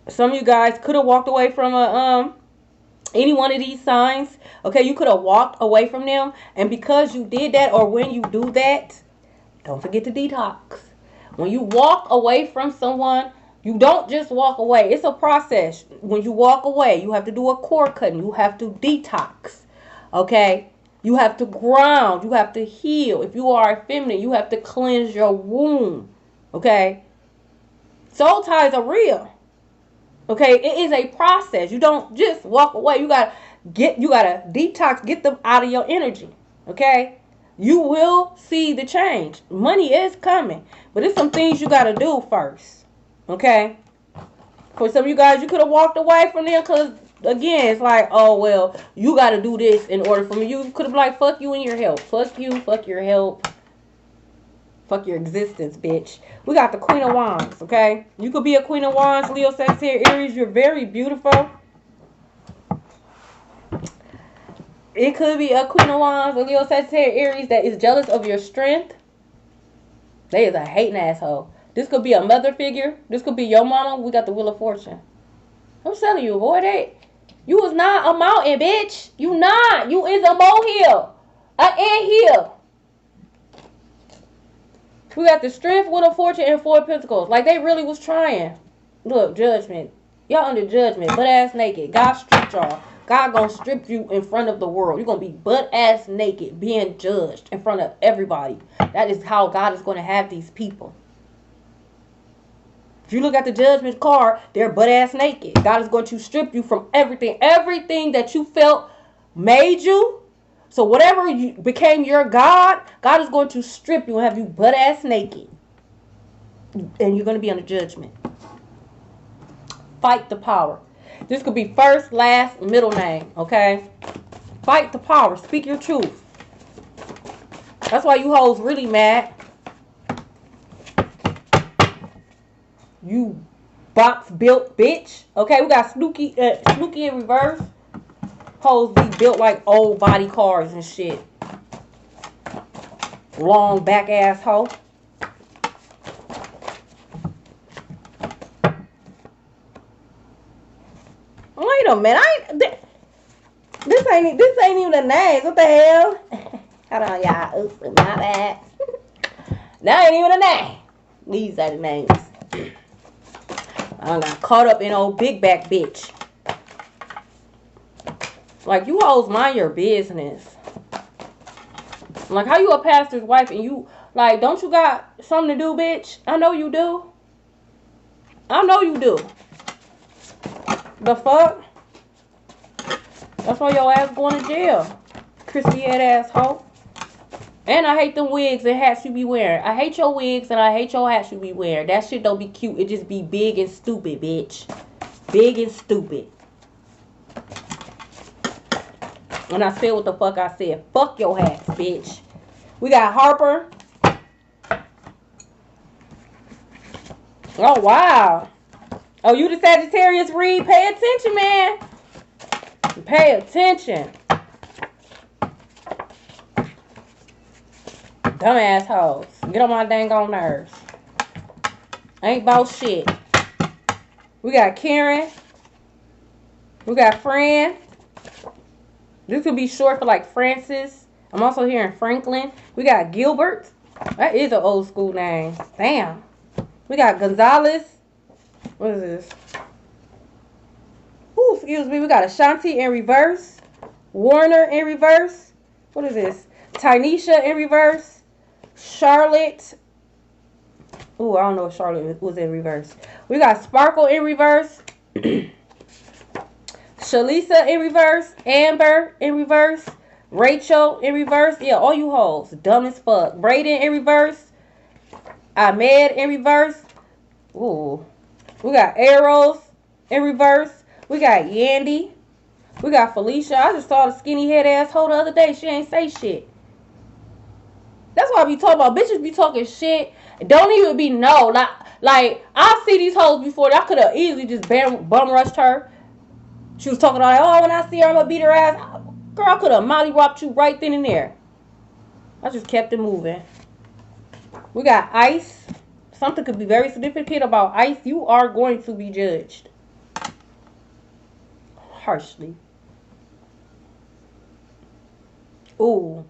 Some of you guys could have walked away from any one of these signs. Okay, you could have walked away from them. And because you did that, or when you do that, don't forget to detox. When you walk away from someone, you don't just walk away. It's a process. When you walk away, you have to do a cord cutting. You have to detox. Okay? You have to ground. You have to heal. If you are feminine, you have to cleanse your womb. Okay? Soul ties are real. Okay? It is a process. You don't just walk away. You gotta detox, get them out of your energy. Okay? You will see the change. Money is coming. But it's some things you got to do first. Okay? For some of you guys, you could have walked away from them because, again, it's like, oh, well, you got to do this in order for me. You could have been like, fuck you and your help. Fuck you, fuck your help. Fuck your existence, bitch. We got the Queen of Wands, okay? You could be a Queen of Wands, Leo, Sagittarius, Aries. You're very beautiful. It could be a Queen of Wands, a Leo, Sagittarius, Aries that is jealous of your strength. They is a hating asshole. This could be a mother figure. This could be your mama. We got the Wheel of Fortune. I'm telling you, boy, you is not a mountain, bitch. You not. You is a molehill. An anthill. We got the Strength, Wheel of Fortune, and 4 of Pentacles. Like, they really was trying. Look, judgment. Y'all under judgment. Butt ass naked. God stripped y'all. God gonna strip you in front of the world. You're gonna be butt ass naked, being judged in front of everybody. That is how God is gonna have these people. If you look at the judgment card, they're butt ass naked. God is going to strip you from everything. Everything that you felt made you. So whatever you became your God, God is going to strip you and have you butt ass naked. And you're going to be under judgment. Fight the power. This could be first, last, middle name, okay? Fight the power. Speak your truth. That's why you hoes really mad. You box built bitch. Okay, we got Snooki in reverse. Hoes be built like old body cars and shit. Long back ass hoe. Wait a minute, this ain't even the names. What the hell? Hold on, y'all. Oops, my bad. That ain't even a name. These are the names. I got caught up in old big back bitch. Like, you hoes mind your business. Like, how you a pastor's wife and you, like, don't you got something to do, bitch? I know you do. I know you do. The fuck? That's why your ass going to jail. Crispy head asshole. And I hate them wigs and hats you be wearing. I hate your wigs and I hate your hats you be wearing. That shit don't be cute. It just be big and stupid, bitch. Big and stupid. And I said what the fuck I said. Fuck your hats, bitch. We got Harper. Oh, wow. Oh, you the Sagittarius read? Pay attention, man. Pay attention. Dumb assholes. Get on my dang on nerves. Ain't about shit. We got Karen. We got Fran. This could be short for like Francis. I'm also hearing Franklin. We got Gilbert. That is an old school name. Damn. We got Gonzalez. What is this? Ooh, excuse me. We got Ashanti in reverse. Warner in reverse. What is this? Tynesha in reverse. Charlotte. Ooh, I don't know if Charlotte was in reverse. We got Sparkle in reverse. Shalisa in reverse. Amber in reverse. Rachel in reverse. Yeah, all you hoes. Dumb as fuck. Brayden in reverse. Ahmed in reverse. Ooh. We got Arrows in reverse. We got Yandy. We got Felicia. I just saw the skinny head asshole the other day. She ain't say shit. That's why I be talking about. Bitches be talking shit. Don't even be no. Like I see these hoes before. I could have easily just bum rushed her. She was talking all like, oh, when I see her, I'm gonna beat her ass. Girl, I could have mollywopped you right then and there. I just kept it moving. We got Ice. Something could be very significant about Ice. You are going to be judged harshly. Ooh.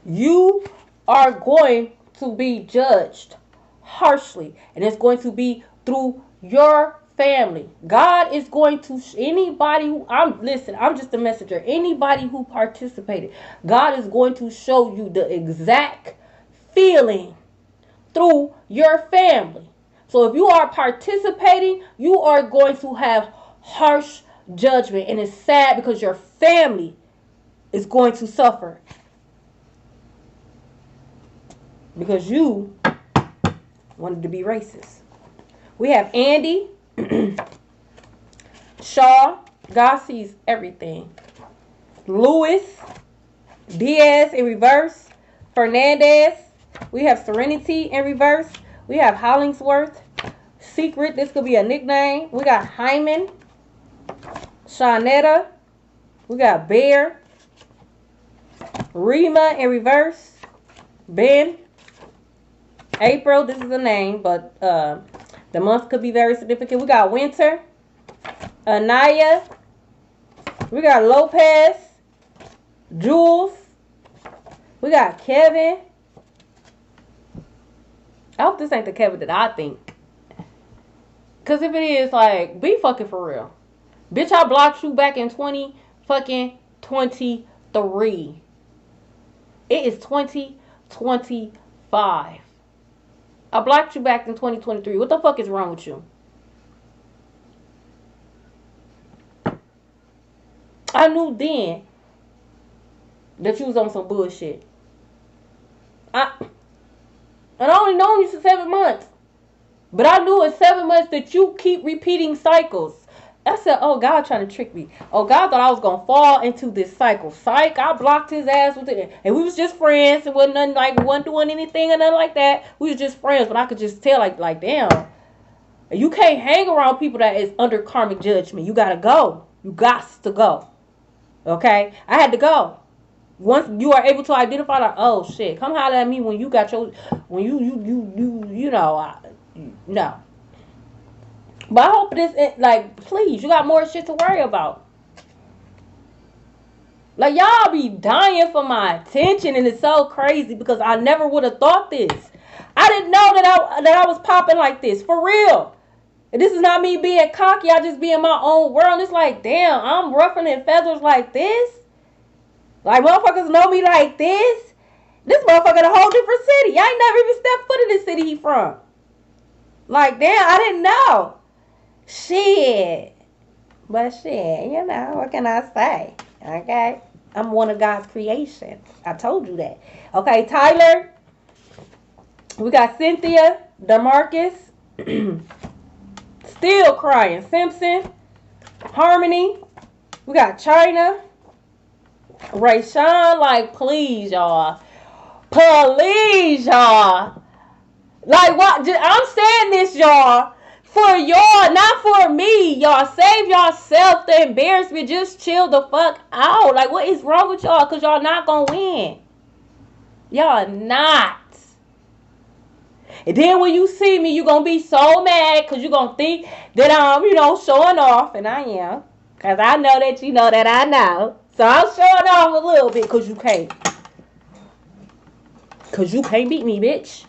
You are going to be judged harshly. And it's going to be through your family. God is going to, anybody who, I'm just a messenger. Anybody who participated, God is going to show you the exact feeling through your family. So if you are participating, you are going to have harsh judgment. And it's sad because your family is going to suffer. Because you wanted to be racist. We have Andy. Shaw. God sees everything. Lewis. Diaz in reverse. Fernandez. We have Serenity in reverse. We have Hollingsworth. Secret. This could be a nickname. We got Hyman. Shawnetta. We got Bear. Rima in reverse. Ben. April. This is a name, but the month could be very significant. We got Winter. Anaya. We got Lopez. Jules. We got Kevin. I hope this ain't the Kevin that I think. Because if it is, like, be fucking for real. Bitch, I blocked you back in 2023. It is 2025. I blocked you back in 2023. What the fuck is wrong with you? I knew then that you was on some bullshit. And I only known you for 7 months. But I knew in 7 months that you keep repeating cycles. I said, oh, God trying to trick me. Oh, God thought I was going to fall into this cycle. Psych, I blocked his ass with it. And we was just friends. It wasn't nothing like, we wasn't doing anything or nothing like that. We was just friends. But I could just tell, like, damn. You can't hang around people that is under karmic judgment. You got to go. You got to go. Okay? I had to go. Once you are able to identify, like, oh, shit. Come holler at me when you got your, when you know, no. But I hope this, like, please, you got more shit to worry about. Like, y'all be dying for my attention, and it's so crazy because I never would have thought this. I didn't know that I was popping like this, for real. And this is not me being cocky, I just be in my own world. And it's like, damn, I'm ruffling feathers like this? Like, motherfuckers know me like this? This motherfucker in a whole different city. I ain't never even stepped foot in this city he from. Like, damn, I didn't know. Shit. But shit, what can I say? Okay? I'm one of God's creations. I told you that. Okay, Tyler. We got Cynthia, DeMarcus. Still crying. Simpson. Harmony. We got China. Rayshawn. Like, please, y'all. Please, y'all. Like, what? I'm saying this, y'all. For y'all, not for me. Y'all save yourself the embarrassment. Just chill the fuck out. Like, what is wrong with y'all? Because y'all not going to win. Y'all not. And then when you see me, you going to be so mad because you going to think that I'm, showing off. And I am. Because I know that you know that I know. So I'm showing off a little bit because you can't. Because you can't beat me, bitch.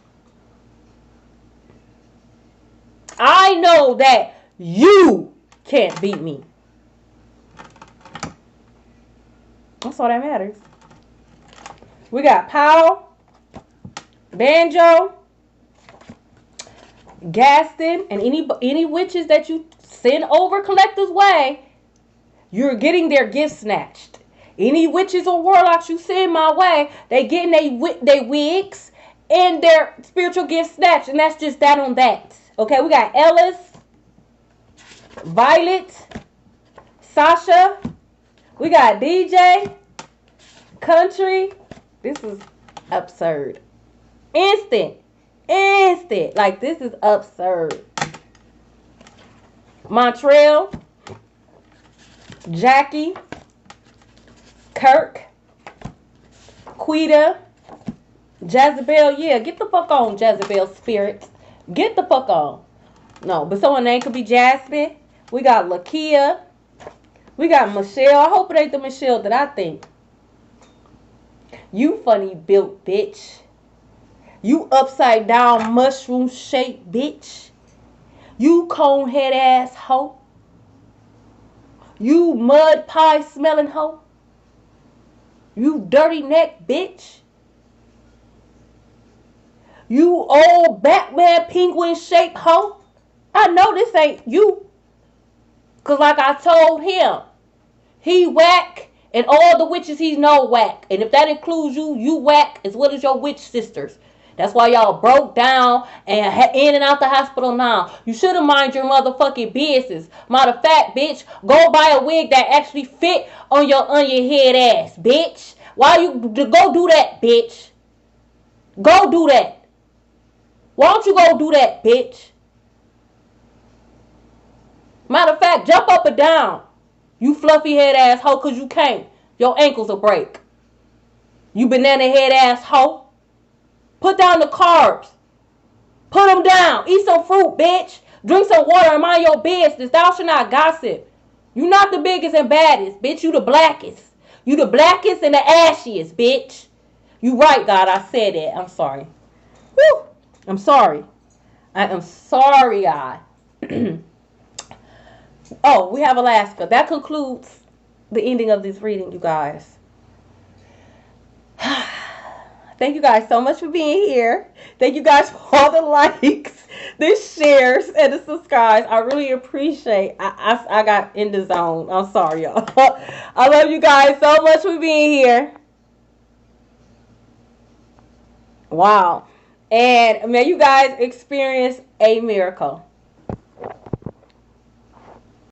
I know that you can't beat me. That's all that matters. We got Powell, Banjo, Gaston, and any witches that you send over Collector's way, you're getting their gifts snatched. Any witches or warlocks you send my way, they getting they wigs and their spiritual gifts snatched. And that's just that on that. Okay, we got Ellis, Violet, Sasha. We got DJ, Country. This is absurd. Instant. Like, this is absurd. Montreal, Jackie, Kirk, Quita, Jezebel. Yeah, get the fuck on, Jezebel spirit. Get the fuck on. No, but someone's name could be Jasmine. We got Lakia. We got Michelle. I hope it ain't the Michelle that I think. You funny built bitch. You upside down mushroom shaped bitch. You cone head ass hoe. You mud pie smelling hoe. You dirty neck bitch. You old Batman penguin shaped hoe. I know this ain't you. Because like I told him, he whack and all the witches he know whack. And if that includes you, you whack as well as your witch sisters. That's why y'all broke down and in and out the hospital now. You should have mind your motherfucking business. Matter of fact, bitch, go buy a wig that actually fit on your head ass, bitch. Why you go do that, bitch? Go do that. Why don't you go do that, bitch? Matter of fact, jump up and down. You fluffy head ass hoe, cause you can't. Your ankles will break. You banana head ass hoe. Put down the carbs. Put them down. Eat some fruit, bitch. Drink some water and mind your business. Thou shalt not gossip. You not the biggest and baddest, bitch. You the blackest. You the blackest and the ashiest, bitch. You right, God. I said that. I'm sorry. Whew. I'm sorry. I am sorry, God. Oh, we have Alaska. That concludes the ending of this reading, you guys. Thank you guys so much for being here. Thank you guys for all the likes, the shares, and the subscribes. I really appreciate. I got in the zone. I'm sorry, y'all. I love you guys so much for being here. Wow. And may you guys experience a miracle.